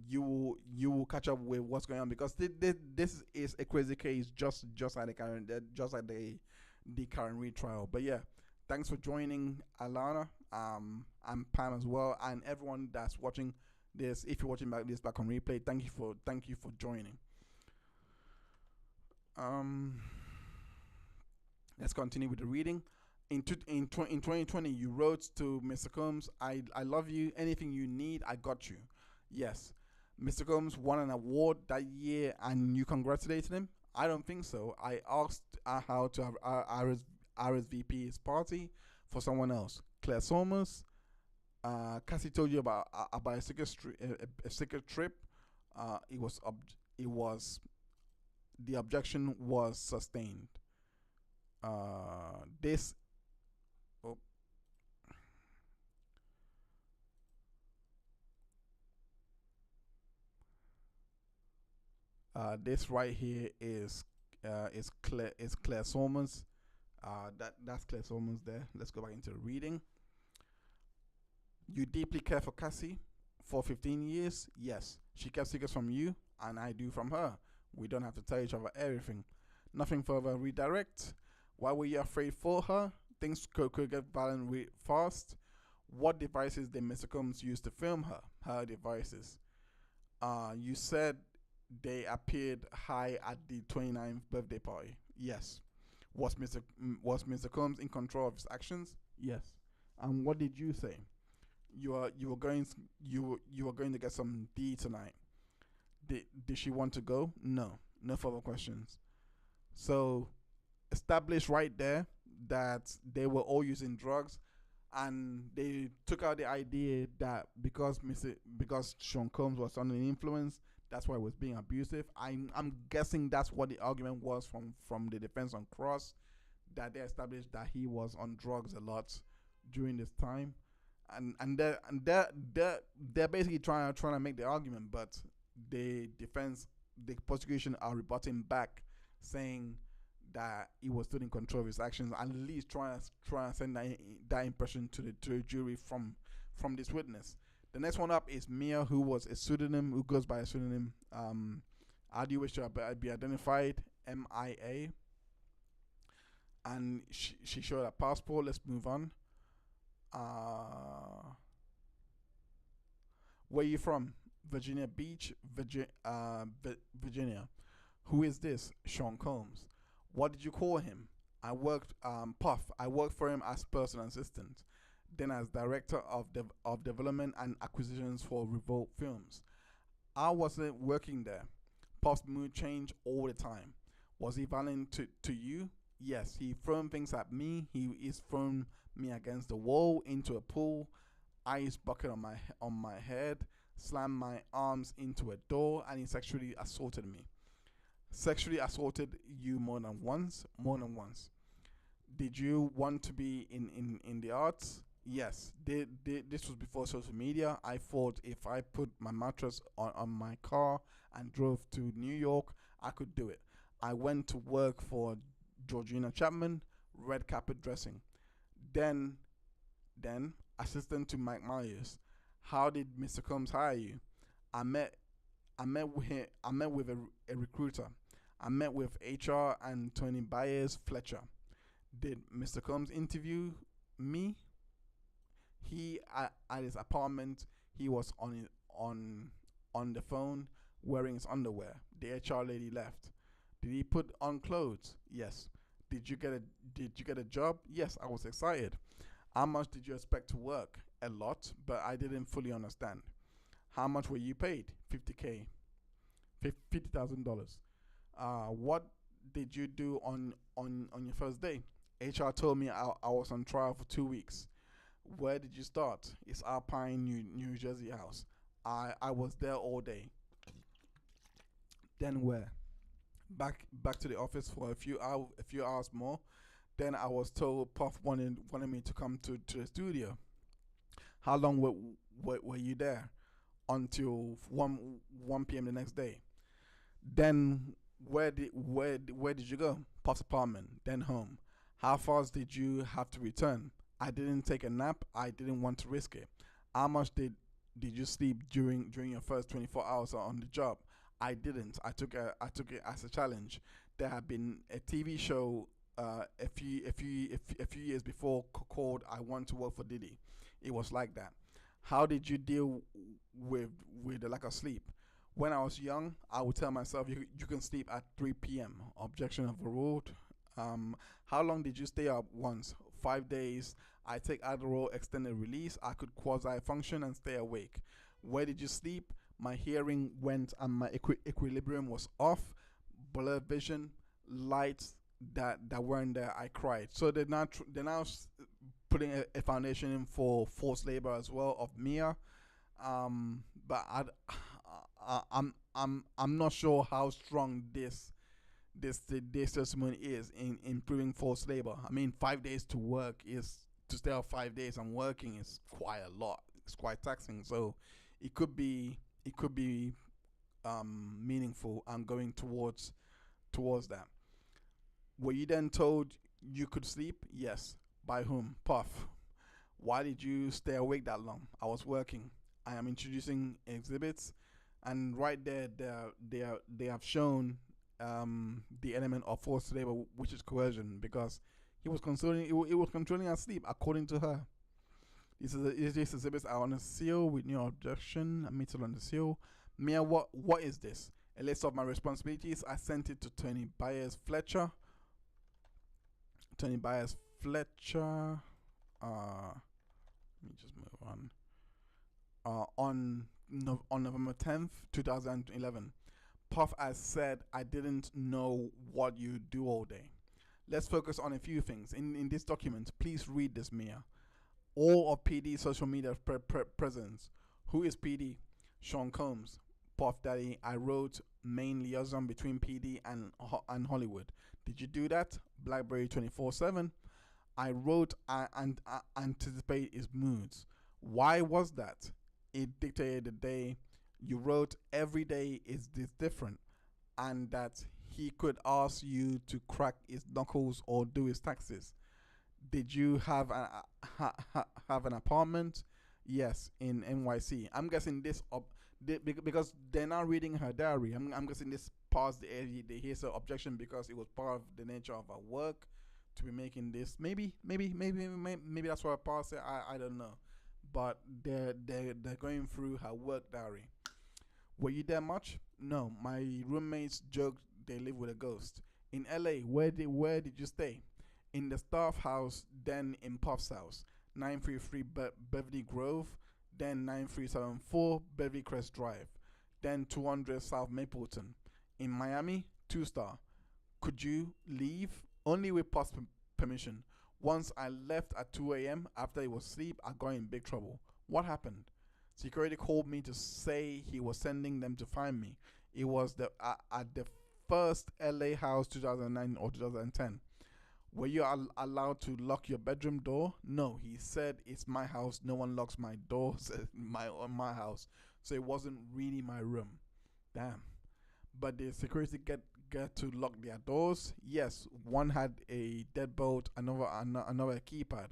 you will catch up with what's going on, because this is a crazy case, just like the current retrial. But yeah, thanks for joining, Alana. I'm Pam as well, and everyone that's watching this. If you're watching back on replay, thank you for joining. Let's continue with the reading. In 2020, you wrote to Mr. Combs, I love you. Anything you need, I got you. Yes. Mr. Combs won an award that year, and you congratulated him? I don't think so. I asked how to have RSVP his party for someone else. Claire Somers. Cassie told you about a secret trip. It was the objection was sustained. This this right here is Claire Somers. That's Claire Somers there. Let's go back into the reading. You deeply care for Cassie for 15 years? Yes. She kept secrets from you, and I do from her. We don't have to tell each other everything. Nothing further. Redirect. Why were you afraid for her? Things could get violent fast. What devices did Mr. Combs use to film her? Her devices. You said they appeared high at the 29th birthday party. Yes. Was Mr. Combs in control of his actions? Yes. And what did you say? You were going to get some D tonight. Did she want to go? No. No further questions. So established right there that they were all using drugs, and they took out the idea that because Sean Combs was under the influence, that's why he was being abusive. I'm guessing that's what the argument was from the defense on cross, that they established that he was on drugs a lot during this time, and they're basically trying to make the argument, but the prosecution are rebutting back, saying that he was still in control of his actions, at least trying to send that impression to the jury from this witness. The next one up is Mia, who goes by a pseudonym. How do you wish to be identified? MIA. And she showed a passport. Let's move on. Where are you from? Virginia Beach, Virginia. Who is this? Sean Combs. What did you call him? I worked Puff. I worked for him as personal assistant, then as director of development and acquisitions for Revolt Films. I wasn't working there. Puff's mood changed all the time. Was he violent to you? Yes. He thrown things at me. He is thrown me against the wall, into a pool, ice bucket on my head, slammed my arms into a door, and he sexually assaulted me. Sexually assaulted you more than once? More than once. Did you want to be in the arts? Yes. This was before social media. I thought if I put my mattress on my car and drove to New York, I could do it. I went to work for Georgina Chapman, red carpet dressing. Then assistant to Mike Myers. How did Mr. Combs hire you? I met with a recruiter. I met with HR and Tony Byers Fletcher. Did Mr. Combs interview me? He at his apartment. He was on the phone wearing his underwear. The HR lady left. Did he put on clothes? Yes. Did you get a job? Yes, I was excited. How much did you expect to work? A lot, but I didn't fully understand. How much were you paid? $50,000. $50,000. What did you do on your first day? HR told me I was on trial for 2 weeks. Where did you start? It's Alpine, New Jersey house. I was there all day. Then where? Back to the office for a few hours more. Then I was told Puff wanted me to come to the studio. How long were you there? until 1 p.m. the next day. Then where did you go? Puff's apartment, then home. How fast did you have to return? I didn't take a nap. I didn't want to risk it. How much did you sleep during your first 24 hours on the job? I didn't. I took it as a challenge. There had been a TV show a few years before called "I Want to Work for Diddy." It was like that. How did you deal with the lack of sleep? When I was young, I would tell myself you can sleep at 3 p.m. Objection overruled. How long did you stay up once? 5 days. I take Adderall extended release. I could quasi function and stay awake. Where did you sleep? My hearing went and my equilibrium was off. Blurred vision, lights that weren't there. I cried. So they're now putting a foundation in for forced labor as well of Mia. But I'm not sure how strong this testimony is in proving forced labor. I mean, 5 days to work is to stay out 5 days and working is quite a lot. It's quite taxing. So it could be meaningful and going towards that. Were you then told you could sleep? Yes. By whom? Puff. Why did you stay awake that long? I was working. I am introducing exhibits, and right there they have shown the element of forced labor, which is coercion, because he was controlling our sleep, according to her. These exhibits are on a seal with no objection. I meet it on the seal. Mia, what is this? A list of my responsibilities. I sent it to Tony Byers Fletcher. Let me just move on. On November 10th, 2011. Puff has said, I didn't know what you do all day. Let's focus on a few things. In this document, please read this, Mia. All of PD's social media presence. Who is PD? Sean Combs. Puff Daddy. I wrote main liaison between PD and Hollywood. Did you do that? Blackberry 24/7. I wrote and anticipate his moods. Why was that? It dictated the day. You wrote every day is this different, and that he could ask you to crack his knuckles or do his taxes. Did you have have an apartment? Yes, in NYC. I'm guessing this because they're not reading her diary. I'm guessing this passed the hearsay objection because it was part of the nature of her work to be making this. Maybe that's why I passed it. I don't know, but they're going through her work diary. Were you there much? No. My roommates joked they live with a ghost. In LA, where did you stay? In the staff house, then in Puff's house. 933 Beverly Grove, then 9374 Beverly Crest Drive, then 200 South Mapleton. In Miami, 2-star. Could you leave? Only with Puff's permission. Once I left at 2 a.m. after he was asleep, I got in big trouble. What happened? Security called me to say he was sending them to find me. It was at the first LA house, 2009 or 2010. Were you allowed to lock your bedroom door? No, he said it's my house. No one locks my doors on my house, so it wasn't really my room. Damn. But the security get to lock their doors? Yes, one had a deadbolt, another a keypad.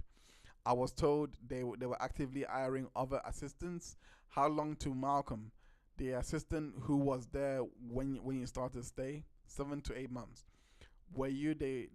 I was told they were actively hiring other assistants. How long to Malcolm, the assistant who was there when you started to stay? 7 to 8 months. Were you the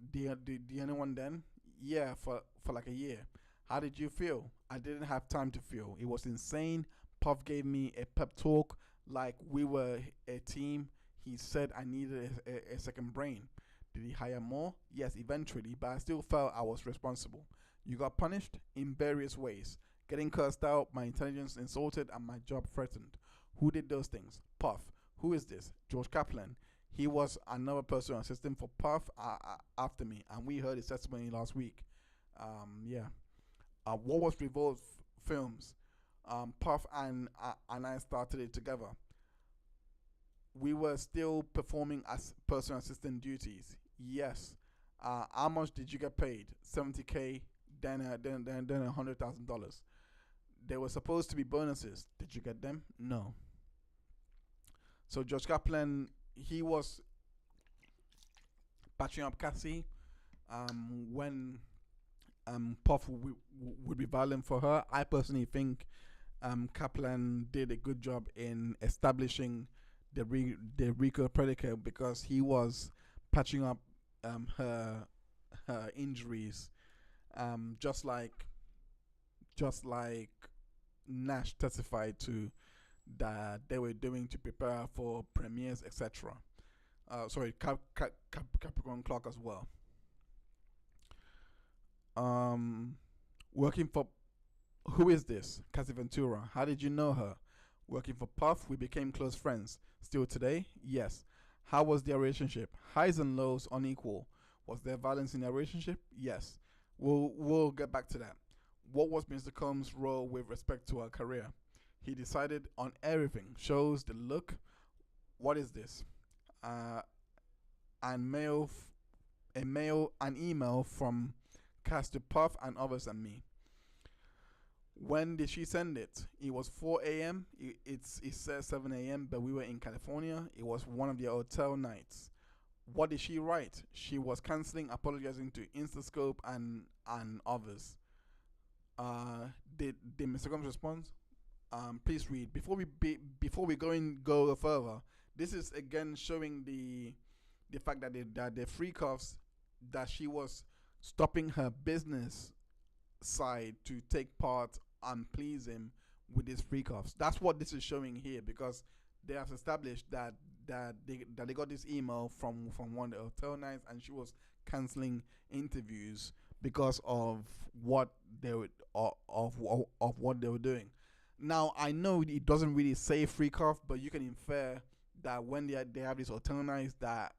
only one then? Yeah, for like a year. How did you feel? I didn't have time to feel. It was insane. Puff gave me a pep talk like we were a team. He said I needed a second brain. Did he hire more? Yes, eventually, but I still felt I was responsible. You got punished in various ways. Getting cursed out, my intelligence insulted, and my job threatened. Who did those things? Puff. Who is this? George Kaplan. He was another personal assistant for Puff after me, and we heard his testimony last week. What was Revolt Films? Puff and I started it together. We were still performing as personal assistant duties. Yes. How much did you get paid? $70K, then $100,000. There were supposed to be bonuses. Did you get them? No. So George Kaplan, he was patching up Cassie when Puff would be violent for her. I personally think Kaplan did a good job in establishing the RICO predicate because he was patching up her injuries, just like Nash testified to that they were doing to prepare for premieres, etc. Sorry, Capricorn Clark as well. Working for, who is this? Cassie Ventura. How did you know her? Working for Puff, we became close friends. Still today? Yes. How was their relationship? Highs and lows, unequal. Was there violence in their relationship? Yes. We'll get back to that. What was Mr. Combs' role with respect to her career? He decided on everything. Shows, the look. What is this? An email from Cass to Puff and others and me. When did she send it? It was 4 a.m. It says 7 a.m., but we were in California. It was one of the hotel nights. What did she write? She was canceling, apologizing to Instascope and others. Did Mr. Combs respond? Please read. Before we go further, this is again showing the fact that the free cuffs, that she was stopping her business side to take part and please him with his free cuffs. That's what this is showing here, because they have established that they got this email from one of the hotel nights, and she was canceling interviews because of what they were of what they were doing. Now I know it doesn't really say free cuff, but you can infer that when they have these hotel nights, that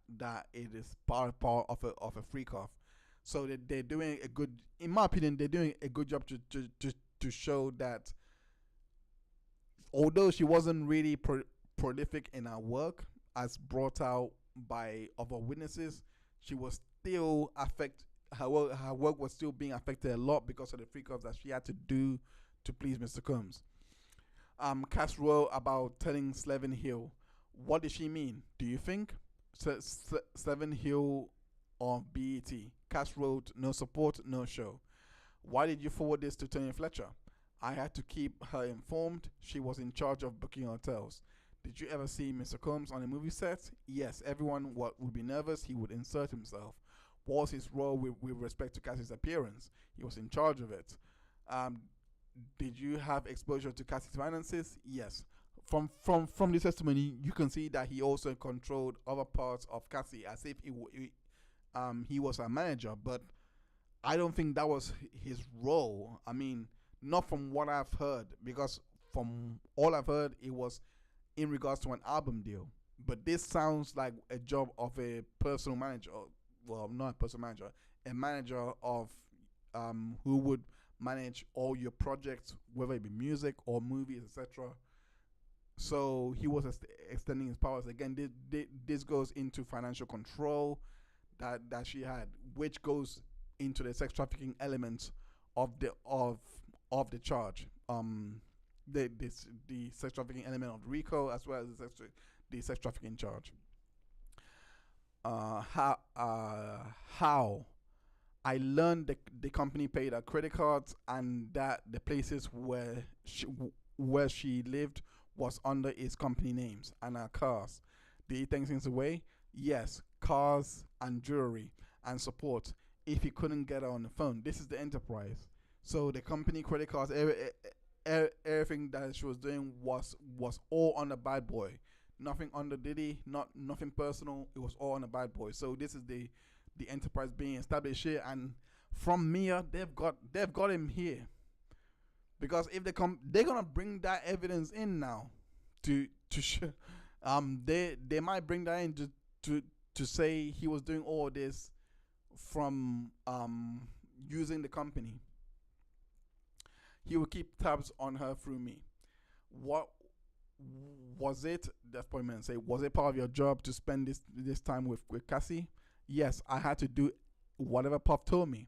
it is part of a free cuff. So they're doing a good, in my opinion, they're doing a good job to show that although she wasn't really prolific in her work, as brought out by other witnesses, she was still her work was still being affected a lot because of the free cuffs that she had to do to please Mr. Combs. Cass wrote about telling Slevin Hill. What did she mean? Do you think? Slevin Hill on BET. Cass wrote, no support, no show. Why did you forward this to Tony Fletcher? I had to keep her informed. She was in charge of booking hotels. Did you ever see Mr. Combs on a movie set? Yes, everyone would be nervous. He would insert himself. What was his role with respect to Cassie's appearance? He was in charge of it. Did you have exposure to Cassie's finances? Yes. From the testimony, you can see that he also controlled other parts of Cassie as if he was a manager, but I don't think that was his role. I mean, not from what I've heard, because from all I've heard, it was in regards to an album deal. But this sounds like a job of a personal manager. Well, not a personal manager, a manager of who would manage all your projects, whether it be music or movies, etc. So he was extending his powers. Again, this goes into financial control that she had, which goes into the sex trafficking element of the charge. The sex trafficking element of RICO, as well as the sex trafficking charge. How I learned the company paid her credit cards, and that the places where she lived was under its company names, and her cars. Did he take things away? Yes, cars and jewelry and support if he couldn't get her on the phone. This is the enterprise. So the company credit cards, everything that she was doing was all on the bad boy. Nothing under Diddy, nothing personal. It was all on the bad boy. So this is the enterprise being established here, and from Mia, they've got him here. Because if they're gonna bring that evidence in now to show, they might bring that in to say he was doing all this from using the company. He will keep tabs on her through me. What was it? That's what I'm say. Was it part of your job to spend this time with Cassie? Yes, I had to do whatever Puff told me.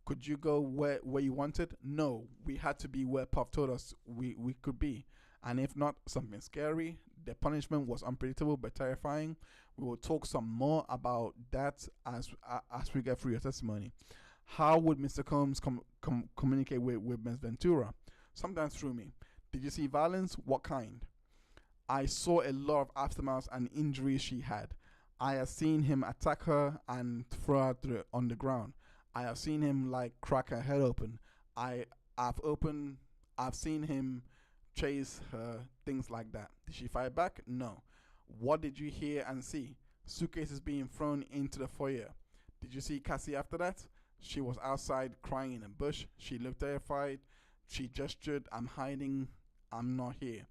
Could you go where you wanted? No, we had to be where Puff told us we could be. And if not, something scary. The punishment was unpredictable but terrifying. We will talk some more about that as we get through your testimony. How would Mr. Combs communicate with Ms. Ventura? Sometimes through me. Did you see violence? What kind? I saw a lot of aftermath and injuries she had. I have seen him attack her and throw her on the ground. I have seen him like crack her head open. I've seen him chase her, things like that. Did she fight back? No. What did you hear and see? Suitcases being thrown into the foyer. Did you see Cassie after that? She was outside crying in a bush. She looked terrified. She gestured, I'm hiding, I'm not here.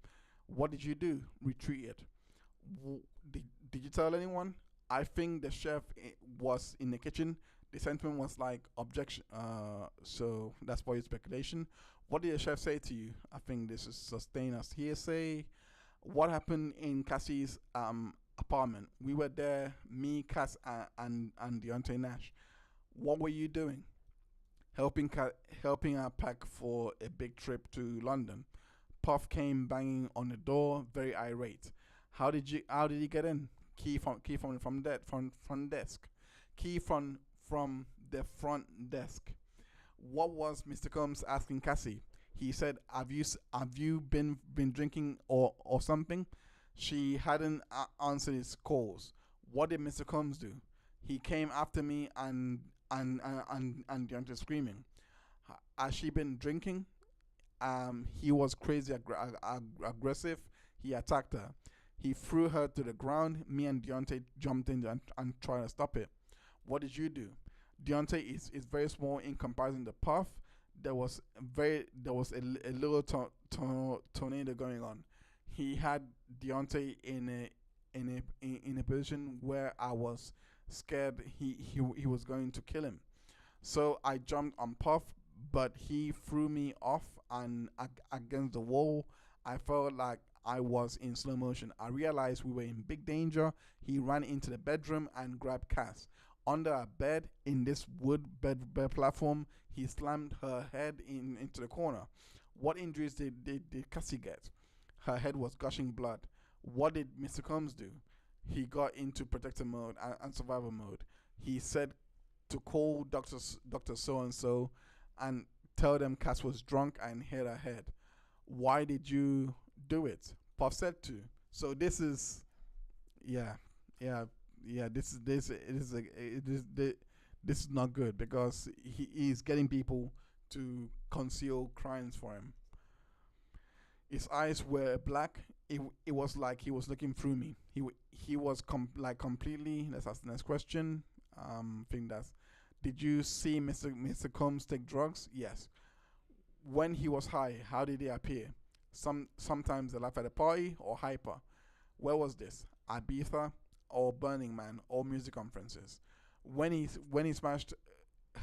What did you do? Retreated. Did you tell anyone? I think the chef was in the kitchen. The sentiment was like objection. So that's for your speculation. What did the chef say to you? I think this is sustained as hearsay. What happened in Cassie's apartment? We were there, me, Cass, and Deonte Nash. What were you doing? Helping her pack for a big trip to London. Puff came banging on the door, very irate. How did he get in? Key from desk. Key from the front desk. What was Mr. Combs asking Cassie? He said, "Have you been drinking or something?" She hadn't answered his calls. What did Mr. Combs do? He came after me and Deonte screaming. Has she been drinking? He was crazy aggressive. He attacked her. He threw her to the ground. Me and Deonte jumped in and tried to stop it. What did you do? Deonte is very small in comparison to Puff. There was a little tornado going on. He had Deonte in a position where I was scared he was going to kill him. So I jumped on Puff, but he threw me off and against the wall. I felt like I was in slow motion. I realized we were in big danger. He ran into the bedroom and grabbed Cass. Under a bed, in this wood bed platform, he slammed her head into the corner. What injuries did Cassie get? Her head was gushing blood. What did Mr. Combs do? He got into protective mode and survival mode. He said to call Dr. So-and-so and tell them Cass was drunk and hit her head. Why did you do it? Puff said to. So this is, this is not good because he's getting people to conceal crimes for him. His eyes were black. It was like he was looking through me. He was completely. Let's ask the next question. Think that's. Did you see Mr. Combs take drugs? Yes. When he was high, how did he appear? Sometimes they laugh at a party or hyper. Where was this? Ibiza or Burning Man or music conferences? When he smashed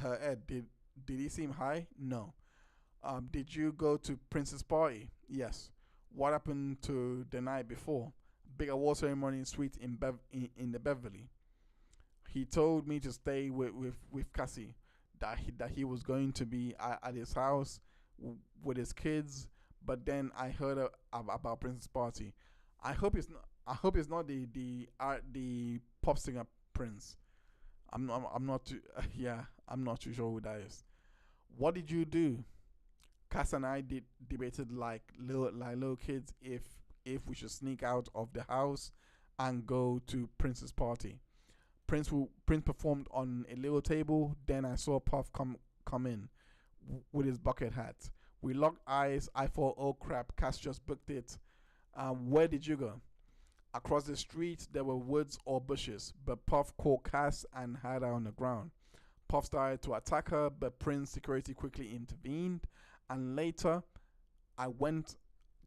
her head, did he seem high? No. Did you go to Prince's party? Yes. What happened to the night before? Big award ceremony suite in the Beverly. He told me to stay with Cassie. That he was going to be at his house with his kids. But then I heard about Prince's party. I hope it's not the pop singer Prince. I'm not too sure who that is. What did you do? Cass and I debated like little kids if we should sneak out of the house and go to Prince's party. Prince performed on a little table. Then I saw Puff come in with his bucket hat. We locked eyes. I thought, oh crap, Cass just booked it. Where did you go? Across the street, there were woods or bushes, but Puff caught Cass and had her on the ground. Puff started to attack her, but Prince security quickly intervened. And later, I went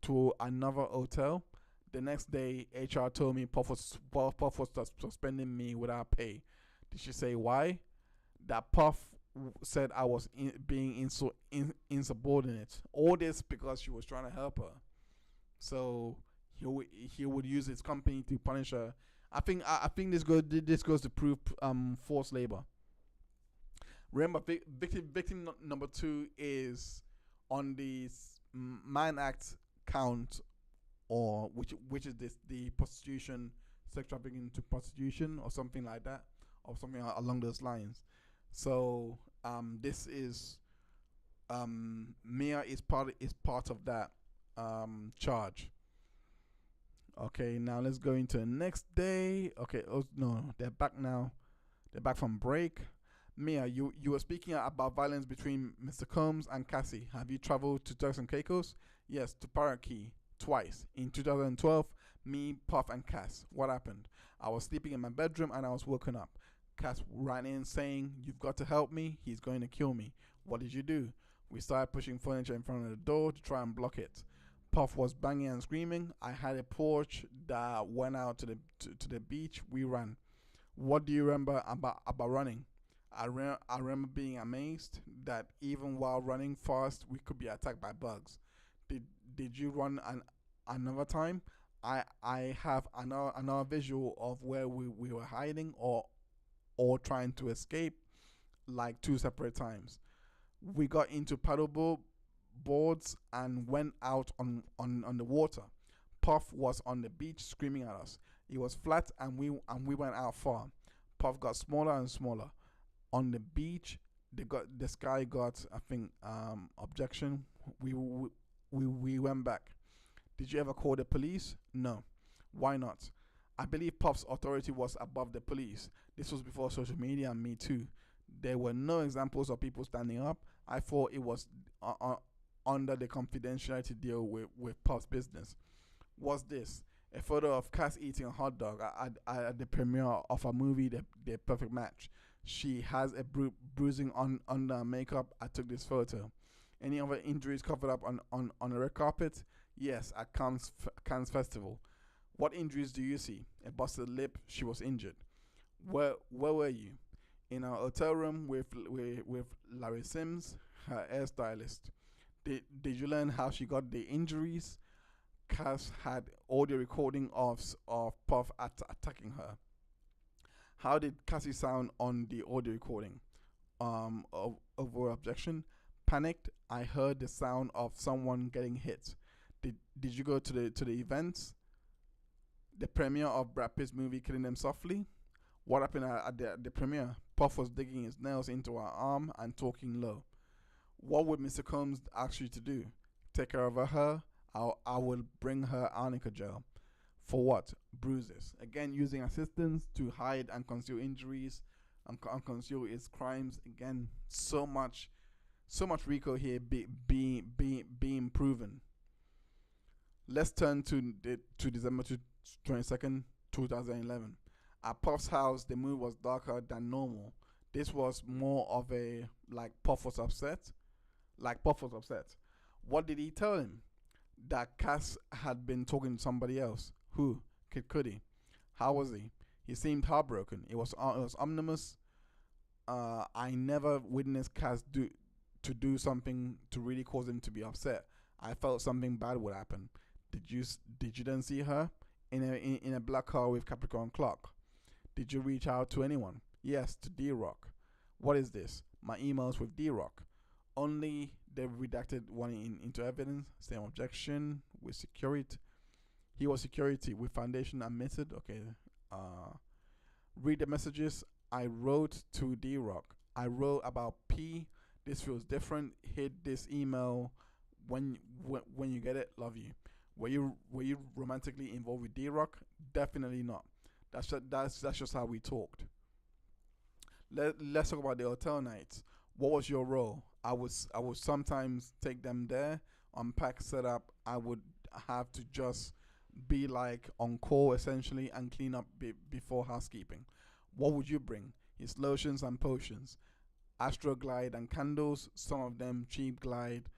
to another hotel. The next day, HR told me Puff was suspending me without pay. Did she say why? That Puff said I was being insubordinate. All this because she was trying to help her. So he would use his company to punish her. I think this goes to prove forced labor. Remember, victim number 2 is on the Mann Act count, or which is this, the prostitution, sex trafficking to prostitution, or something like that, or something along those lines. So this is Mia is part of that charge. Okay, now let's go into the next day. Okay, no, they're back now. They're back from break. Mia, you were speaking about violence between Mr. Combs and Cassie. Have you traveled to Turks and Caicos? Yes, to Parakeet twice. In 2012, me, Puff, and Cass. What happened? I was sleeping in my bedroom and I was woken up. Cass ran in saying, "You've got to help me. He's going to kill me." What did you do? We started pushing furniture in front of the door to try and block it. Puff was banging and screaming. I had a porch that went out to the beach. We ran. What do you remember about running? I remember being amazed that even while running fast, we could be attacked by bugs. Did you run another time? I have another visual of where we were hiding or trying to escape, like 2 separate times. We got into paddle boards and went out on the water. Puff was on the beach screaming at us. It was flat and we went out far. Puff got smaller and smaller. On the beach, the sky got, I think, objection. We went back. Did you ever call the police? No. Why not? I believe Puff's authority was above the police. This was before social media and Me Too. There were no examples of people standing up. I thought it was under the confidentiality deal with Puff's business. Was this a photo of Cass eating a hot dog at the premiere of a movie, The Perfect Match? She has a bruising under her makeup. I took this photo. Any other injuries covered up on the red carpet? Yes, at Cannes Festival. What injuries do you see? A busted lip. She was injured. Where were you? In our hotel room with Larry Sims, her hairstylist. Did you learn how she got the injuries? Cass had audio recording of Puff attacking her. How did Cassie sound on the audio recording? Over objection. Panicked. I heard the sound of someone getting hit. Did you go to the events? The premiere of Brad Pitt's movie Killing Them Softly? What happened at the premiere? Puff was digging his nails into her arm and talking low. What would Mr. Combs ask you to do? Take care of her? I will bring her Arnica gel. For what? Bruises. Again, using assistance to hide and conceal injuries and conceal its crimes. Again, so much RICO here being proven. Let's turn to December 22nd, 2011. At Puff's house, the mood was darker than normal. This was more of a Puff was upset. What did he tell him? That Cass had been talking to somebody else. Who? Kid Cudi. How was he? He seemed heartbroken. It was ominous. I never witnessed Cass do something to really cause him to be upset. I felt something bad would happen. Did you then see her in a black car with Capricorn Clark? Did you reach out to anyone? Yes, to D-Rock. What is this? My emails with D-Rock. Only they redacted one into evidence. Same objection with security. He was security with foundation admitted. Okay. Read the messages. I wrote to D-Rock. I wrote about P. This feels different. Hit this email when you get it. Love you. Were you romantically involved with D-Rock? Definitely not. That's just how we talked. Let's talk about the hotel nights. What was your role? I would sometimes take them there, unpack, set up. I would have to just be on call essentially and clean up before housekeeping. What would you bring? His lotions and potions, Astro Glide and candles. Some of them cheap Glide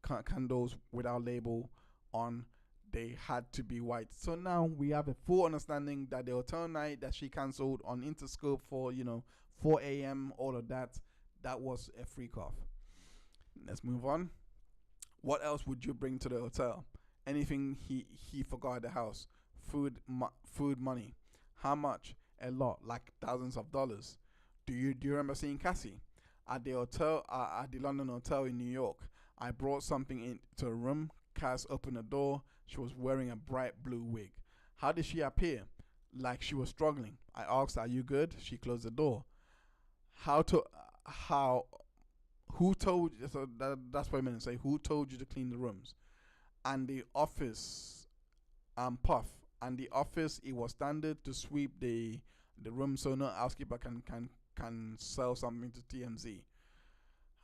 candles without label on. They had to be white. So now we have a full understanding that the hotel night that she cancelled on Interscope for 4 a.m. all of that was a freak off. Let's move on. What else would you bring to the hotel? Anything he forgot at the house. Food money. How much? A lot, like thousands of dollars. Do you remember seeing Cassie? at the hotel, at the London hotel in New York. I brought something into a room. Cass opened the door. She was wearing a bright blue wig. How did she appear? Like she was struggling. I asked, "Are you good?" She closed the door. How? Who told you? So that's what I meant to say. Who told you to clean the rooms? And the office, Puff. And the office, it was standard to sweep the room so no housekeeper can sell something to TMZ.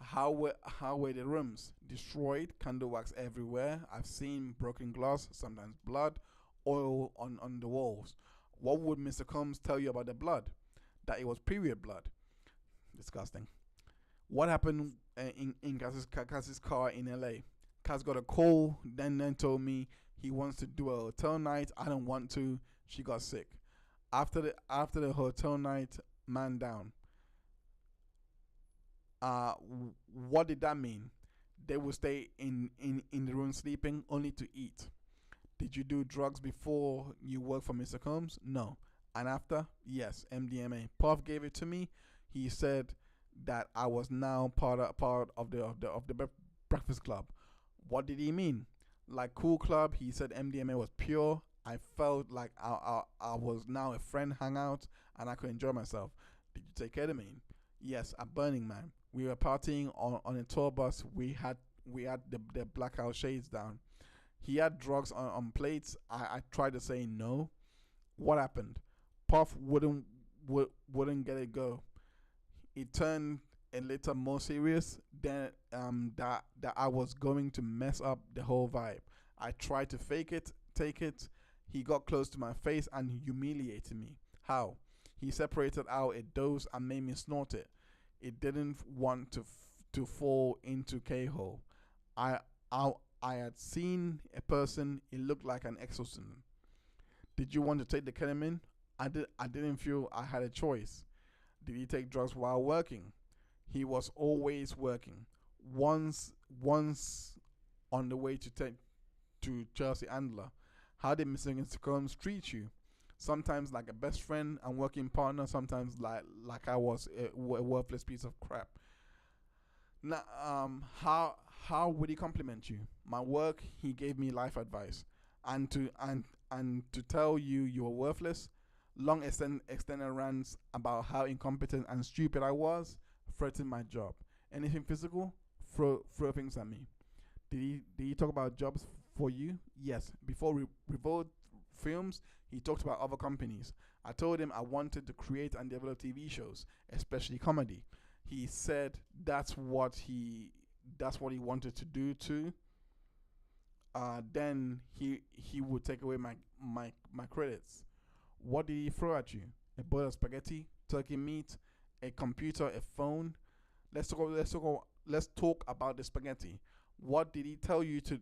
How were the rooms destroyed? Candle wax everywhere. I've seen broken glass, sometimes blood, oil on the walls. What would Mr. Combs tell you about the blood? That it was period blood. Disgusting. What happened in Cass's car in LA? Cass got a call, then told me he wants to do a hotel night. I don't want to. She got sick. After the hotel night, man down. What did that mean? They will stay in the room sleeping only to eat. Did you do drugs before you worked for Mr. Combs? No. And after? Yes, MDMA. Puff gave it to me. He said that I was now part of the Breakfast Club. What did he mean? Like Cool Club, he said MDMA was pure. I felt like I was now a friend hangout and I could enjoy myself. Did you take ketamine? Yes, at Burning Man. We were partying on a tour bus. We had the blackout shades down. He had drugs on plates. I tried to say no. What happened? Puff wouldn't get it go. It turned a little more serious than that I was going to mess up the whole vibe. I tried to fake it, take it. He got close to my face and humiliated me. How? He separated out a dose and made me snort it. It didn't want to fall into K-hole. I had seen a person. It looked like an exorcism. Did you want to take the ketamine? I didn't feel I had a choice. Did he take drugs while working? He was always working. Once on the way to Chelsea Andler. How did Mr. Combs treat you? Sometimes like a best friend and working partner. Sometimes like I was a worthless piece of crap. Now, how would he compliment you? My work, he gave me life advice, and to tell you were worthless. Long extended rants about how incompetent and stupid I was threatened my job. Anything physical, throw things at me. Did he talk about jobs for you? Yes. Before Revolt Films, he talked about other companies. I told him I wanted to create and develop TV shows, especially comedy. He said that's what he wanted to do too. Then he would take away my credits. What did he throw at you? A bowl of spaghetti, turkey meat, a computer, a phone. Let's talk about the spaghetti. What did he tell you to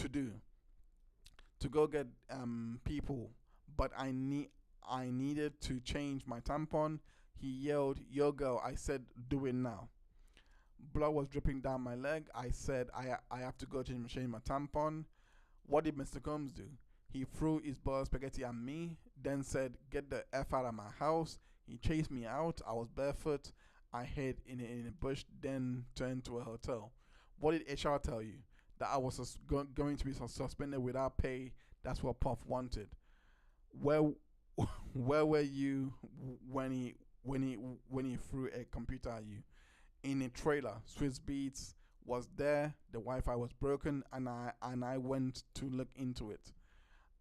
do? To go get people, but I needed to change my tampon. He yelled, "Yo, girl!" I said, "Do it now." Blood was dripping down my leg. I said, I have to go change my tampon. What did Mr. Combs do? He threw his bowl of spaghetti at me, then said, "Get the F out of my house." He chased me out. I was barefoot. I hid in a bush, then turned to a hotel. What did HR tell you? That I was going to be suspended without pay. That's what Puff wanted. Where were you when he threw a computer at you? In a trailer. Swiss Beats was there. The Wi-Fi was broken, and I went to look into it.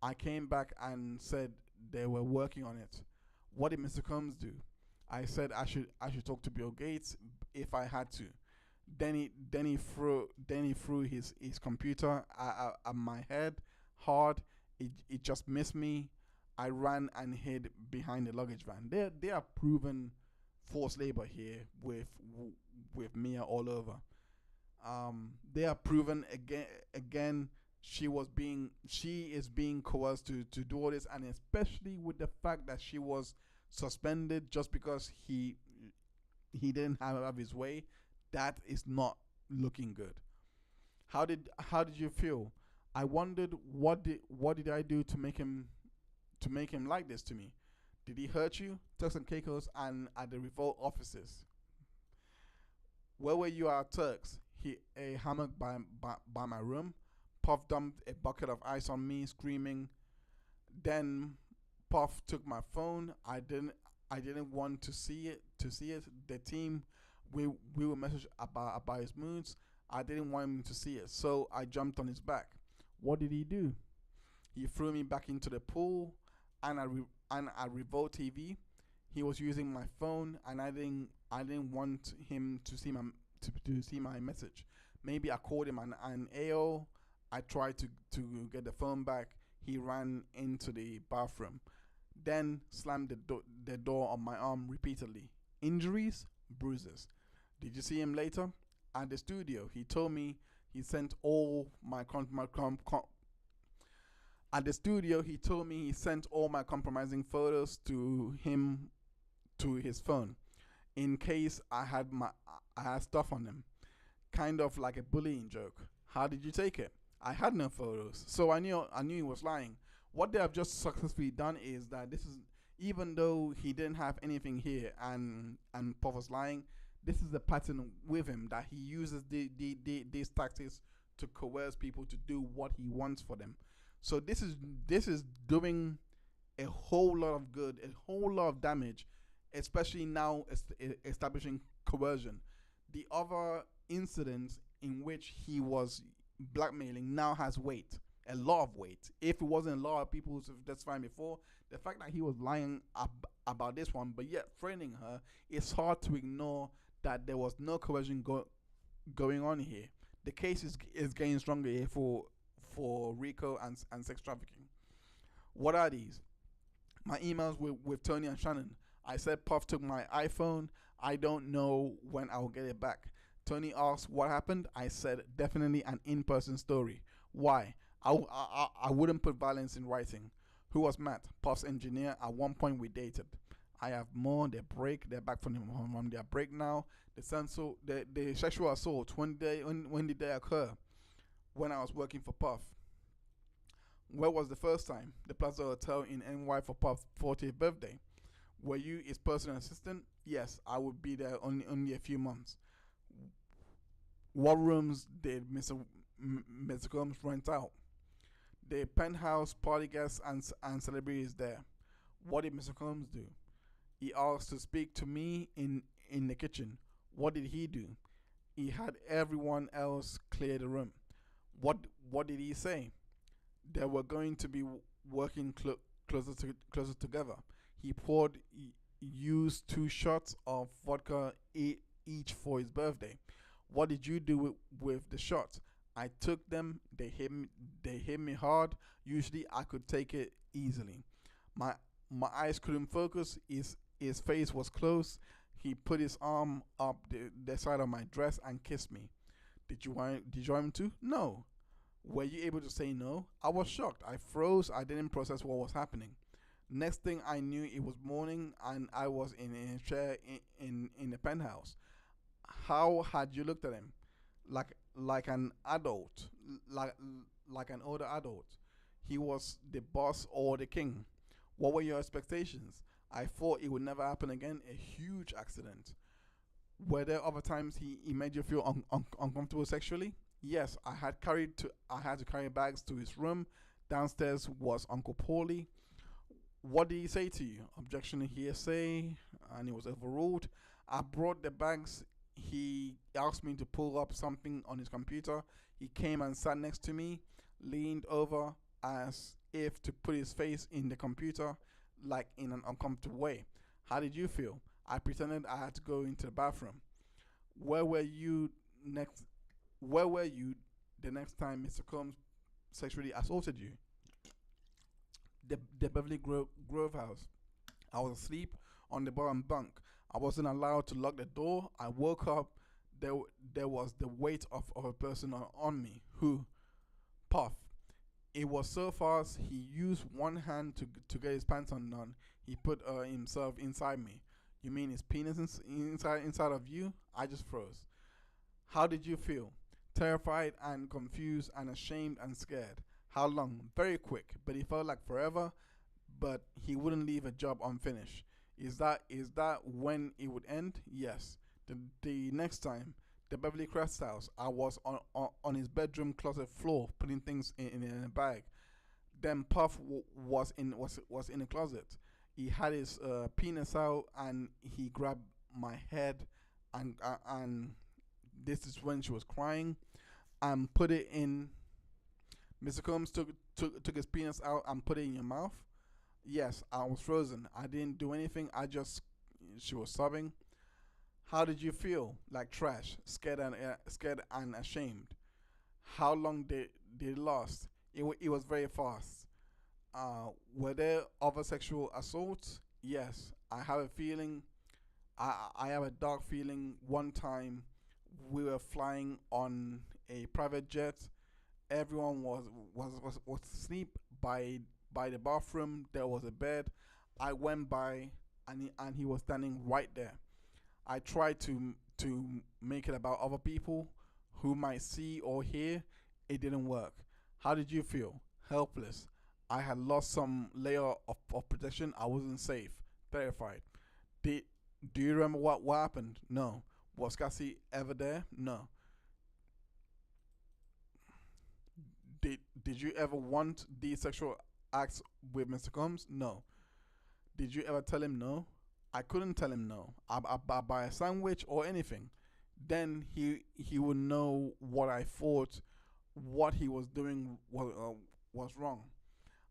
I came back and said they were working on it. What did Mr. Combs do? I said I should talk to Bill Gates if I had to. Then he threw his computer at my head hard. It just missed me. I ran and hid behind the luggage van. They are proven forced labor here with Mia all over. They are proven again. She is being coerced to do all this, and especially with the fact that she was suspended just because he didn't have his way. That is not looking good. How did you feel? I wondered what did I do to make him like this to me? Did he hurt you? Turks and Caicos and at the Revolt offices. Where were you at Turks? A hammock by my room. Puff dumped a bucket of ice on me, screaming. Then Puff took my phone. I didn't want to see it. The team, we were messaged about his moods. I didn't want him to see it, so I jumped on his back. What did he do? He threw me back into the pool, and I revoked TV. He was using my phone, and I didn't want him to see my message. Maybe I called him an AO. I tried to get the phone back. He ran into the bathroom, then slammed the door on my arm repeatedly. Injuries, bruises. Did you see him later? At the studio, he told me he sent all my at the studio, he told me he sent all my compromising photos to his phone, in case I had stuff on him, kind of like a bullying joke. How did you take it? I had no photos, so I knew he was lying. What they have just successfully done is that this is, even though he didn't have anything here and Puff was lying, this is the pattern with him, that he uses these tactics to coerce people to do what he wants for them. So this is doing a whole lot of good, a whole lot of damage, especially now establishing coercion. The other incidents in which he was blackmailing now has weight, a lot of weight. If it wasn't a lot of people testifying before, the fact that he was lying about this one, but yet threatening her, it's hard to ignore that there was no coercion going on here. The case is getting stronger here for RICO and sex trafficking. What are these? My emails with Tony and Shannon. I said Puff took my iPhone. I don't know when I'll get it back. Tony asked what happened. I said definitely an in-person story. Why? I wouldn't put violence in writing. Who was Matt? Puff's engineer. At one point we dated. I have more. They break. They're back from their break now. The sexual assault. When did they occur? When I was working for Puff. Where was the first time? The Plaza Hotel in NY for Puff's 40th birthday. Were you his personal assistant? Yes, I would be there only a few months. What rooms did Mr. Combs rent out? The penthouse, party guests, and celebrities there. What did Mr. Combs do? He asked to speak to me in the kitchen. What did he do? He had everyone else clear the room. What did he say? They were going to be working closer together. He poured used 2 shots of vodka each for his birthday. What did you do with the shots? I took them. They hit me hard. Usually I could take it easily. My eyes couldn't focus. His face was closed. He put his arm up the side of my dress and kissed me. Did you want him to? No. Were you able to say no? I was shocked. I froze. I didn't process what was happening. Next thing I knew, it was morning and I was in a chair in the penthouse. How had you looked at him? Like an adult, like an older adult. He was the boss or the king. What were your expectations? I thought it would never happen again. A huge accident. Were there other times he made you feel uncomfortable sexually? Yes, I had to carry bags to his room. Downstairs was Uncle Paulie. What did he say to you? Objection, hearsay, and it was overruled. I brought the bags. He asked me to pull up something on his computer. He came and sat next to me, leaned over as if to put his face in the computer, like in an uncomfortable way. How did you feel? I pretended I had to go into the bathroom. Where were you the next time Mr. Combs sexually assaulted you? The Beverly Grove house. I was asleep on the bottom bunk. I wasn't allowed to lock the door. I woke up. There was the weight of a person on me. Who? Puff. It was so fast. He used one hand to get his pants undone. He put himself inside me. You mean his penis inside of you? I just froze. How did you feel? Terrified and confused and ashamed and scared. How long? Very quick, but it felt like forever. But he wouldn't leave a job unfinished. Is that when it would end? Yes. The next time, the Beverly Crest house. I was on his bedroom closet floor putting things in a bag. Then Puff was in the closet. He had his penis out and he grabbed my head and this is when she was crying and put it in. Mr. Combs took his penis out and put it in your mouth. Yes, I was frozen. I didn't do anything. She was sobbing. How did you feel? Like trash, scared and ashamed. How long did it last? It was very fast. Were there other sexual assaults? Yes, I have a feeling. I have a dark feeling. One time, we were flying on a private jet. Everyone was asleep by the bathroom. There was a bed. I went by and he was standing right there. I tried to make it about other people who might see or hear. It didn't work. How did you feel? Helpless. I had lost some layer of protection. I wasn't safe. Terrified. Do you remember what happened? No. Was Cassie ever there? No. Did you ever want these sexual acts with Mr. Combs? No. Did you ever tell him no? I couldn't tell him no. I buy a sandwich or anything. Then he would know what I thought, what he was doing was wrong.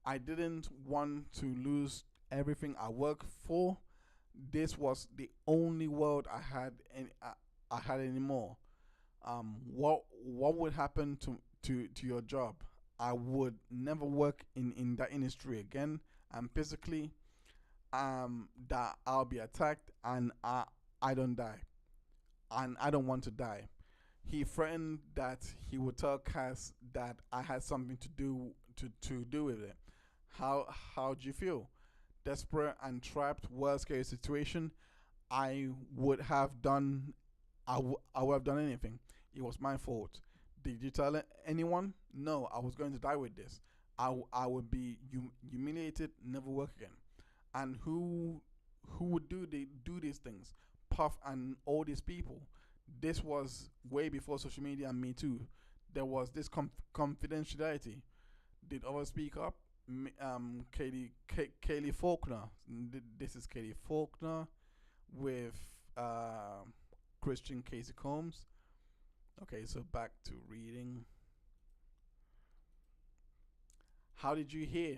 I didn't want to lose everything I worked for. This was the only world I had anymore. What would happen to your job? I would never work in that industry again. And physically, that I'll be attacked and I don't die. And I don't want to die. He threatened that he would tell Cass that I had something to do with it. How'd you feel? Desperate and trapped, worst case situation. I would have done anything. It was my fault. Did you tell anyone? No, I was going to die with this. I would be humiliated, never work again. And who would do these things? Puff and all these people. This was way before social media and Me Too. There was this confidentiality. Did others speak up? Kaylee Faulkner. This is Kaylee Faulkner with Christian Casey Combs. Okay, so back to reading. How did you hear?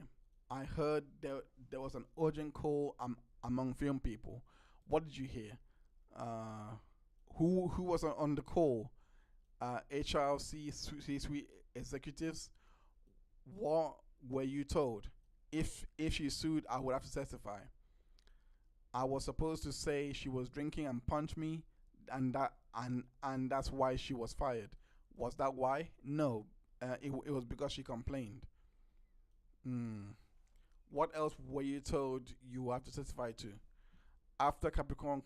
I heard there was an urgent call among film people. What did you hear? Who was on the call? HRC C-suite executives. What were you told? If she sued, I would have to testify. I was supposed to say she was drinking and punched me, and that's why she was fired. Was that why? No, it was because she complained. What else were you told you have to testify to? After Capricorn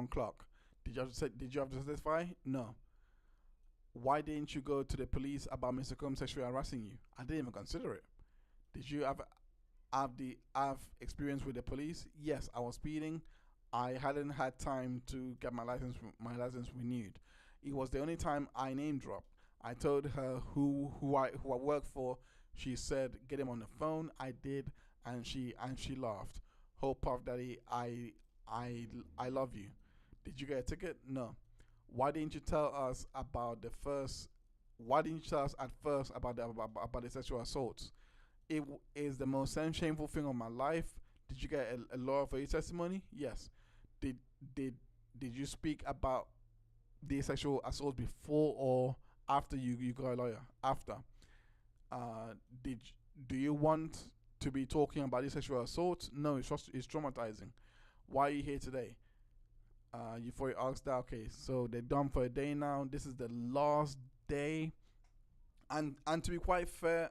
Clark, did you have to testify? No. Why didn't you go to the police about Mr. Combs sexually harassing you? I didn't even consider it. Did you have experience with the police? Yes, I was speeding. I hadn't had time to get my license renewed. It was the only time I name dropped. I told her who I work for. She said, "Get him on the phone." I did, and she laughed. "Oh, Puff Daddy, I love you." Did you get a ticket? No. Why didn't you tell us about Why didn't you tell us at first about the sexual assaults? It is the most shameful thing of my life. Did you get a lawyer for your testimony? Yes. Did you speak about the sexual assault before or after you got a lawyer? After. Do you want to be talking about the sexual assault? No, it's traumatizing. Why are you here today? You asked that. Okay, so they're done for a day now. This is the last day, and to be quite fair,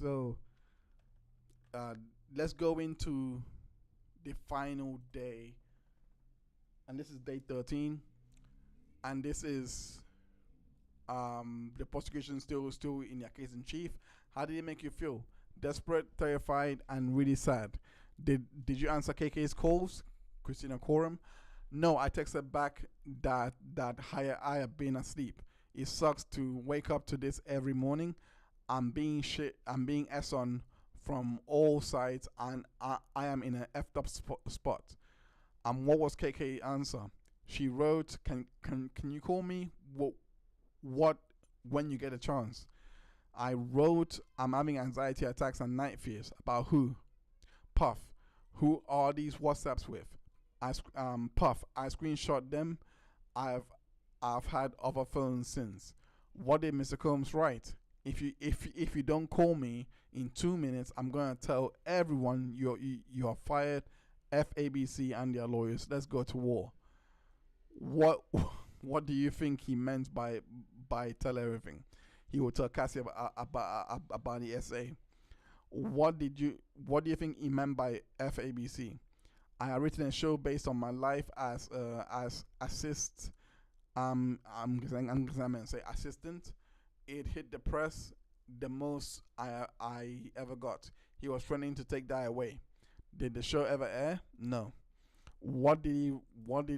So let's go into the final day, and this is day 13, and this is the prosecution still in their case in chief. How did it make you feel? Desperate, terrified, and really sad. Did you answer KK's calls, Christina Coram? No, I texted back that I have been asleep. It sucks to wake up to this every morning. I'm being shit. I'm being s on from all sides, and I am in an effed up spot. What was KK answer? She wrote, "Can you call me? What when you get a chance?" I wrote, "I'm having anxiety attacks and night fears." About who? Puff. Who are these WhatsApps with? Puff. I screenshot them. I've had other phones since. What did Mr. Combs write? If you don't call me in 2 minutes, I'm gonna tell everyone you're fired. FABC and their lawyers. Let's go to war. What what do you think he meant by tell everything? He will tell Cassie about the essay. What do you think he meant by FABC? I have written a show based on my life as assist. I'm gonna say assistant. It hit the press the most I ever got. He was threatening to take that away. Did the show ever air? No. What did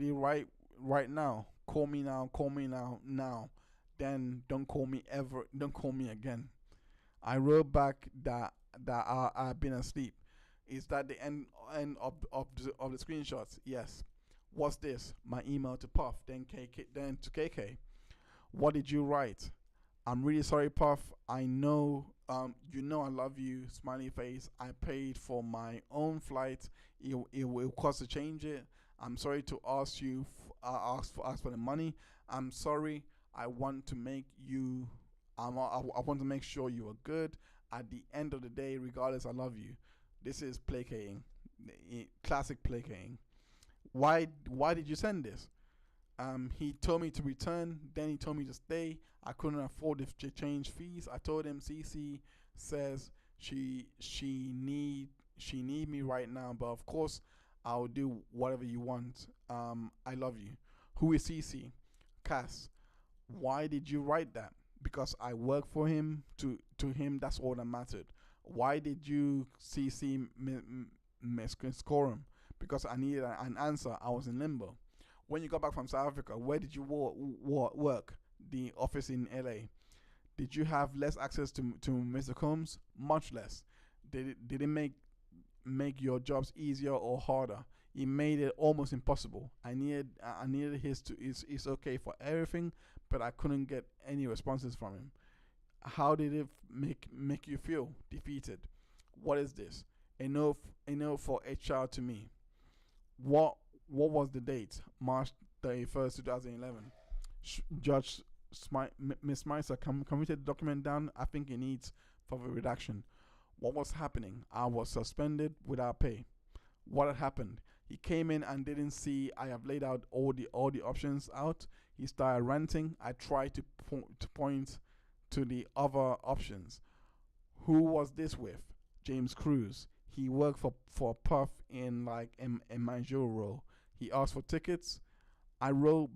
he write right now? Call me now. Call me now. Then don't call me ever. Don't call me again. I wrote back that I've been asleep. Is that the end of the screenshots? Yes. What's this? My email to Puff, then to KK. What did you write? I'm really sorry, Puff. I know, you know I love you. Smiley face. I paid for my own flight. It will cost to change it. I'm sorry to ask you, ask for the money. I'm sorry. I want to make you. I want to make sure you are good. At the end of the day, regardless, I love you. This is placating, classic placating. Why did you send this? He told me to return, then he told me to stay. I couldn't afford to change fees. I told him CC says she need me right now, but of course I'll do whatever you want. I love you. Who is CC? Cass. Why did you write that? Because I work for him. To him, that's all that mattered. Why did you CC score him? Because I needed an answer. I was in limbo. When you got back from South Africa, where did you work? The office in LA. Did you have less access to Mr. Combs? Much less. Did it make your jobs easier or harder? It made it almost impossible. I needed his to it's okay for everything, but I couldn't get any responses from him. How did it make you feel? Defeated. What is this? A no for HR to me. What was the date? March 31st, 2011. Judge Miss Meiser, can we take the document down? I think it needs further redaction. What was happening? I was suspended without pay. What had happened? He came in and didn't see I have laid out all the options out. He started ranting. I tried to point to the other options. Who was this with? James Cruz. He worked for Puff in like a managerial role. He asked for tickets. I wrote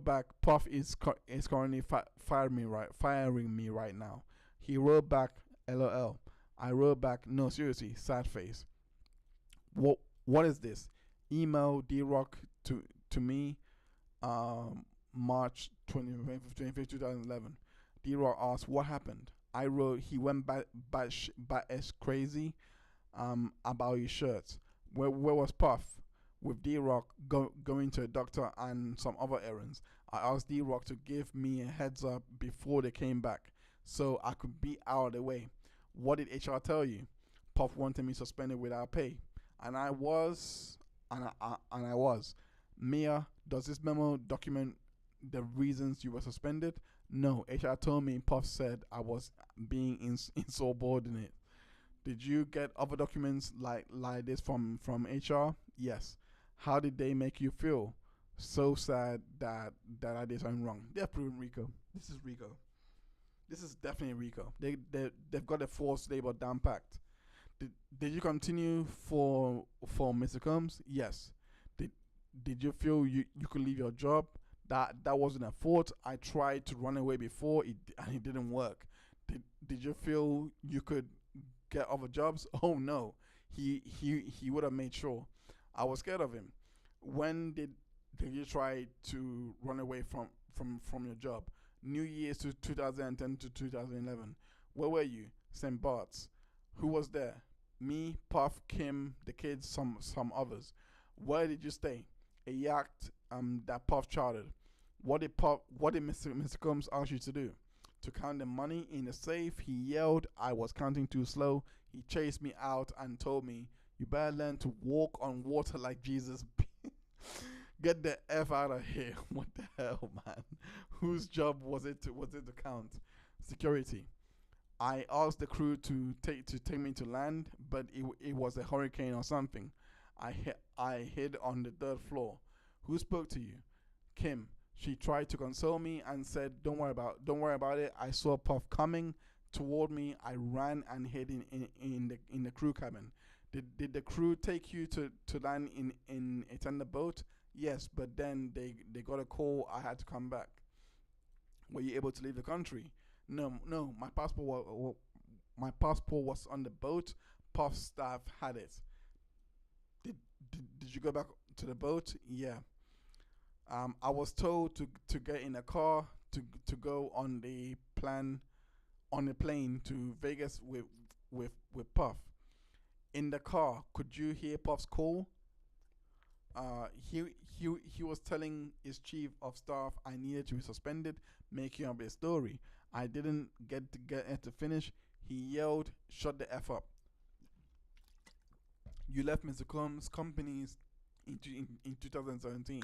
back. Puff is currently firing me right now. He wrote back, LOL. I wrote back, no, seriously, sad face. What is this? Email D-Rock to me, March 25th, 2011. D-Rock asked, what happened? I wrote, he went bat crazy about his shirts. Where was Puff? With D-Rock going to a doctor and some other errands. I asked D-Rock to give me a heads up before they came back so I could be out of the way. What did HR tell you? Puff wanted me suspended without pay. And I was. Mia, does this memo document the reasons you were suspended? No, HR told me Puff said I was being insubordinate. Did you get other documents like this from HR? Yes. How did they make you feel? So sad that I did something wrong. They're proven Rico. This is Rico. This is definitely Rico. They've got a forced labor down packed. Did you continue for Mr. Combs? Yes. Did you feel you could leave your job? That wasn't a fault. I tried to run away before and it didn't work. Did you feel you could get other jobs? Oh no. He would have made sure. I was scared of him. When did you try to run away from your job? New Year's to 2010 to 2011. Where were you? St. Bart's. Who was there? Me, Puff, Kim, the kids, some others. Where did you stay? A yacht that Puff chartered. What did Mr. Combs ask you to do? To count the money in the safe. He yelled I was counting too slow. He chased me out and told me, you better learn to walk on water like Jesus. Get the F out of here. What the hell, man? Whose job was it to count? Security. I asked the crew to take me to land, but it was a hurricane or something. I hid on the third floor. Who spoke to you? Kim. She tried to console me and said, "Don't worry about it. I saw Puff coming toward me. I ran and hid in the crew cabin." Did the crew take you to land in a tender boat? Yes, but then they got a call. I had to come back. Were you able to leave the country? No. My passport was on the boat. Puff staff had it. Did you go back to the boat? Yeah. I was told to get in a car to go on the plane to Vegas with Puff. In the car, could you hear Puff's call? He was telling his chief of staff I needed to be suspended, making up a story. I didn't get it to finish. He yelled, "Shut the F up." You left Mr. Combs' companies in 2017.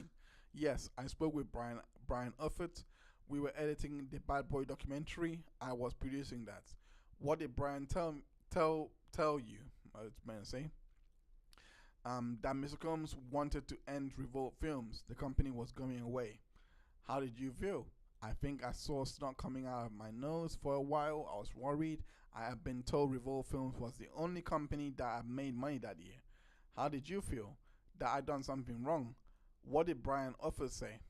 Yes, I spoke with Brian Uffert. We were editing the Bad Boy documentary. I was producing that. What did Brian tell you? I was meant to say. That Mr. Combs wanted to end Revolt Films. The company was going away. How did you feel? I think I saw snot coming out of my nose for a while. I was worried. I had been told Revolt Films was the only company that had made money that year. How did you feel? That I'd done something wrong. What did Brian Uffert say?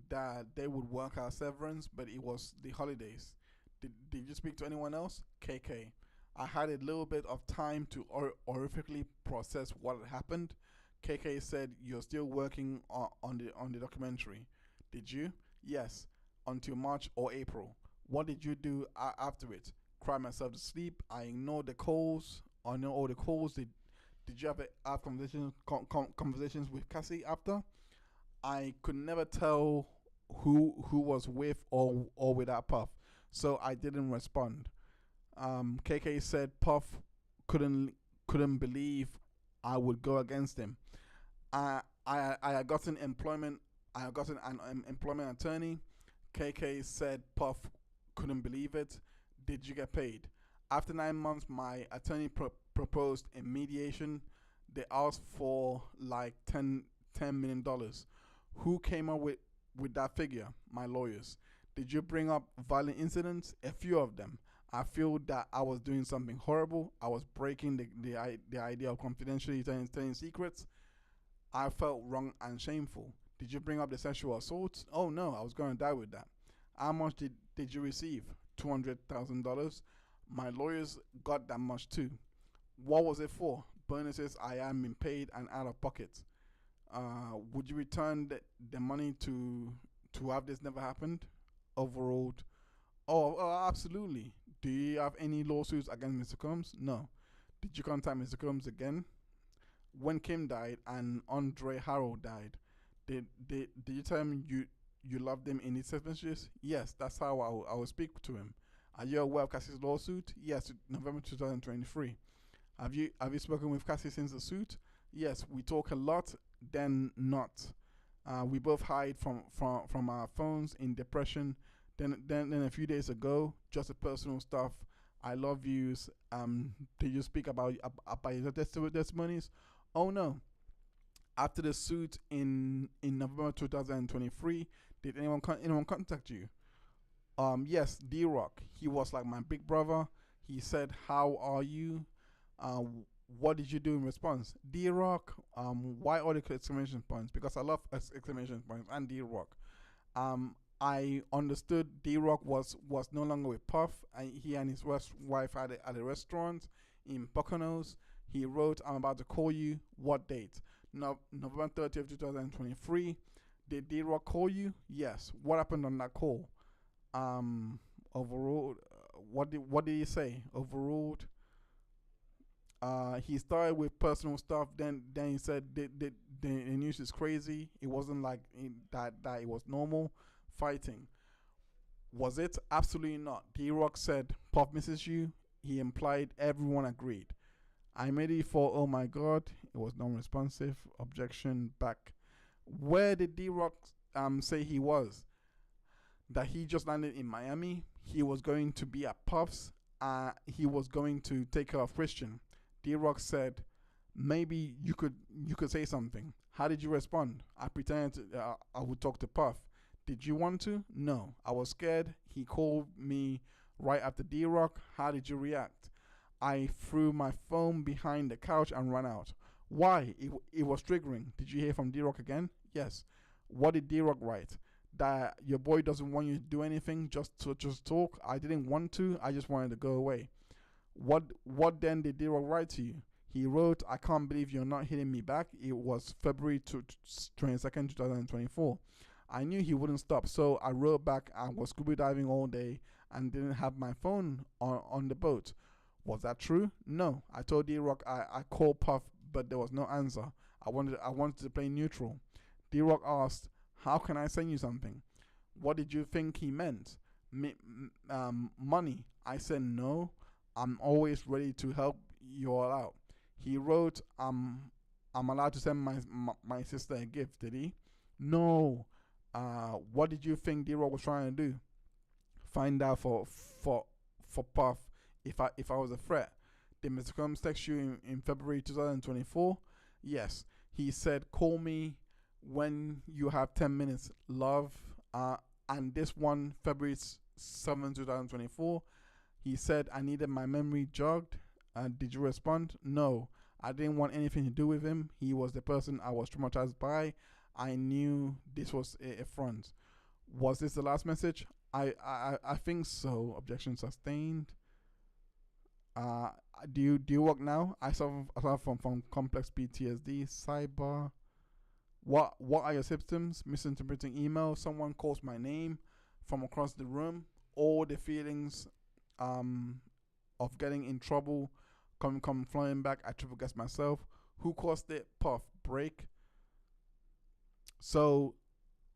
That they would work out severance, but it was the holidays. Did you speak to anyone else? KK. I had a little bit of time to horrifically process what had happened. KK said, "You're still working on the documentary." Did you? Yes, until March or April. What did you do after it? Cry myself to sleep. I ignored the calls. I know all the calls. Did you have conversations with Cassie after? I could never tell who was with or without Puff, so I didn't respond. KK said Puff couldn't believe I would go against him. I had gotten employment. I had gotten an employment attorney. KK said Puff couldn't believe it. Did you get paid? After 9 months, my attorney proposed a mediation. They asked for like $10 million. Who came up with that figure? My lawyers. Did you bring up violent incidents? A few of them. I feel that I was doing something horrible. I was breaking the idea of confidentiality and telling secrets. I felt wrong and shameful. Did you bring up the sexual assault? Oh no, I was going to die with that. How much did you receive? $200,000. My lawyers got that much too. What was it for? Bonuses I am being paid and out of pocket. Would you return the money to have this never happened? Overruled. Oh, absolutely. Do you have any lawsuits against Mr. Combs? No. Did you contact Mr. Combs again? When Kim died and Andre Harrell died, did you tell him you loved him in his text messages? Yes, that's how I will speak to him. Are you aware of Cassie's lawsuit? Yes, November 2023. Have you spoken with Cassie since the suit? Yes, we talk a lot, then not. We both hide from our phones in depression. Then a few days ago, just a personal stuff. I love yous. Did you speak about your testimonies? Oh no. After the suit in November 2023, did anyone contact you? Yes, D-Rock. He was like my big brother. He said, "How are you?" What did you do in response? D-Rock. Why all the exclamation points? Because I love exclamation points and D-Rock. I understood D-Rock was no longer with Puff. He and his wife had a restaurant in Poconos. He wrote, "I'm about to call you. What date?" No, November 30th, 2023. Did D-Rock call you? Yes. What happened on that call? Overruled. What did he say? Overruled. He started with personal stuff. Then he said the news is crazy. It wasn't like that it was normal fighting. Was it? Absolutely not. D-Rock said Puff misses you. He implied everyone agreed. I made it for oh my god. It was non-responsive. Objection back. Where did D-Rock say he was? That he just landed in Miami. He was going to be at Puff's. He was going to take care of Christian. D-Rock said, maybe you could say something. How did you respond? I pretended I would talk to Puff. Did you want to? No. I was scared. He called me right after D-Rock. How did you react? I threw my phone behind the couch and ran out. Why? It was triggering. Did you hear from D-Rock again? Yes. What did D-Rock write? That your boy doesn't want you to do anything, just talk. I didn't want to. I just wanted to go away. What then did D-Rock write to you? He wrote, I can't believe you're not hitting me back. It was February 22nd, 2024. I knew he wouldn't stop, so I wrote back. I was scuba diving all day and didn't have my phone on the boat. Was that true? No. I told D-Rock I called Puff, but there was no answer. I wanted to play neutral. D-Rock asked, how can I send you something? What did you think he meant? Money. I said no. I'm always ready to help you all out. He wrote, I'm allowed to send my sister a gift, did he? No. What did you think D-Rock was trying to do? Find out for Puff if I was a threat. Did Mr. Combs text you in February 2024? Yes. He said, call me when you have 10 minutes, love. And this one, February 7, 2024, he said, I needed my memory jogged. Did you respond? No. I didn't want anything to do with him. He was the person I was traumatized by. I knew this was a front. Was this the last message? I think so. Objection sustained. Do you work now? I suffer from complex PTSD. Sidebar. What are your symptoms? Misinterpreting email. Someone calls my name from across the room. All the feelings of getting in trouble come flying back. I triple guess myself. Who caused it? Puff. Break. So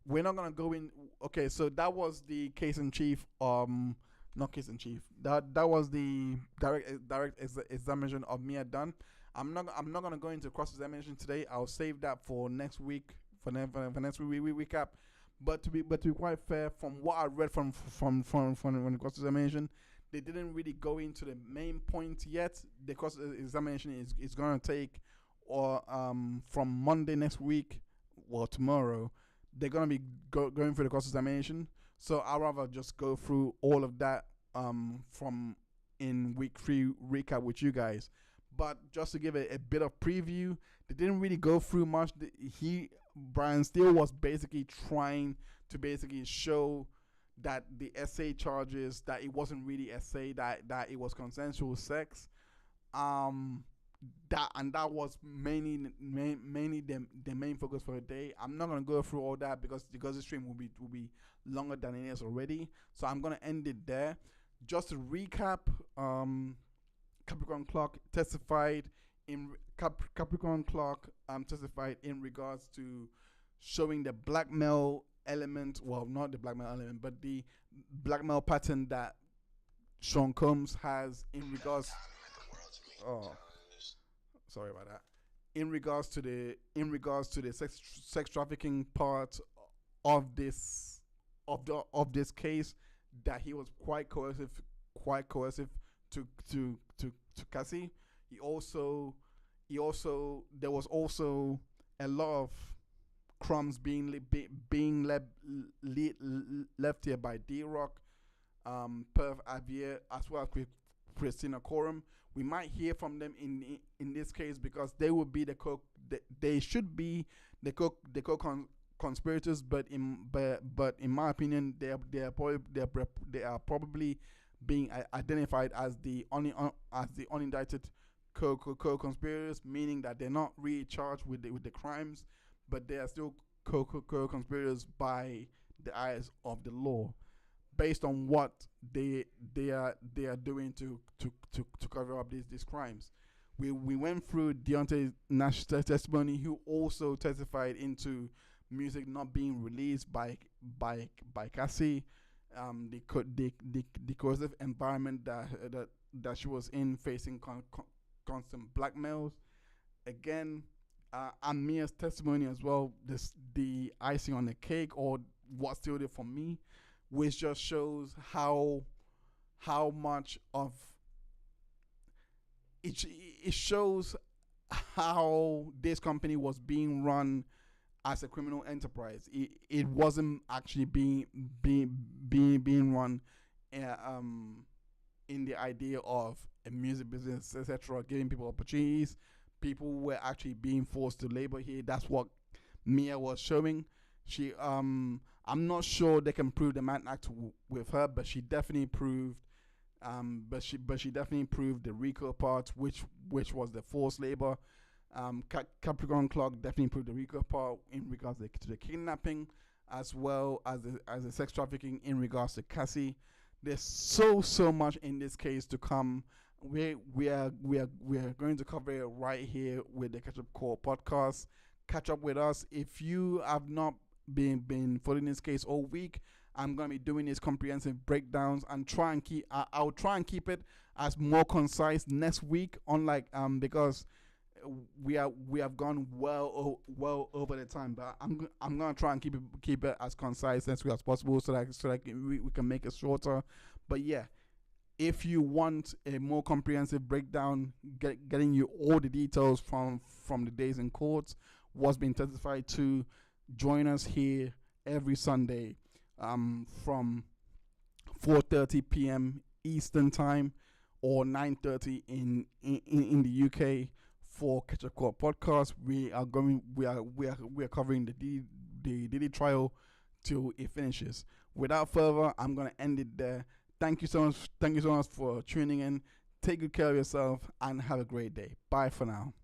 we're not gonna go in. Okay, so that was the case in chief. Not case in chief. That was the direct examination of Mia Dunn. I'm not gonna go into cross examination today. I'll save that for next week. For next week recap. But to be quite fair, from what I read from the cross examination, they didn't really go into the main point yet. The cross examination is gonna take from Monday next week or tomorrow. They're gonna be going through the cross examination. So I'd rather just go through all of that from in week 3 recap with you guys. But just to give a bit of preview, they didn't really go through much. Brian Steele was basically trying to show that the SA charges, that it wasn't really SA, that it was consensual sex. That was mainly the main focus for the day. I'm not gonna go through all that because the stream will be longer than it is already. So I'm gonna end it there. Just to recap, Capricorn Clark testified in regards to showing the blackmail element. Well, not the blackmail element, but the blackmail pattern that Sean Combs has in regards. Oh, sorry about that. In regards to the sex trafficking part of this case, that he was quite coercive to Cassie. He also there was also a lot of crumbs being left here by D-Rock, Perv Avier, as well as Christina Coram. We might hear from them in this case because they will be they should be the conspirators, but in my opinion, they are probably being identified as the unindicted co-conspirators, meaning that they're not really charged with the crimes, but they are still co-conspirators by the eyes of the law, based on what they are doing to cover up these crimes. We went through Deonte Nash's testimony, who also testified into music not being released by Cassie, the coercive environment that she was in, facing constant blackmails. Again, Amia's testimony as well, the icing on the cake, or what sealed it for me, which just shows how much of it shows how this company was being run as a criminal enterprise. It wasn't actually being run in the idea of a music business, etc., giving people opportunities. People were actually being forced to labor here. That's what Mia was showing. She I'm not sure they can prove the Mann Act with her, but she definitely proved but she definitely proved the RICO part, which was the forced labor. Capricorn Clark definitely proved the RICO part in regards to the kidnapping, as well as the sex trafficking in regards to Cassie. There's so much in this case to come. We are going to cover it right here with the Ketchup Core podcast. Catch up with us if you have not been following this case all week. I'm going to be doing these comprehensive breakdowns and I'll try and keep it as more concise next week, unlike because we have gone well over the time, but I'm going to try and keep it as concise next week as possible, so that we can make it shorter. But yeah, if you want a more comprehensive breakdown, getting you all the details from the days in court, what's been testified to, join us here every Sunday from 4:30 p.m. Eastern time or 9:30 in the UK for Ketchup Court podcast. We are covering the Diddy trial till it finishes. Without further, I'm gonna end it there. Thank you so much for tuning in. Take good care of yourself and have a great day. Bye for now.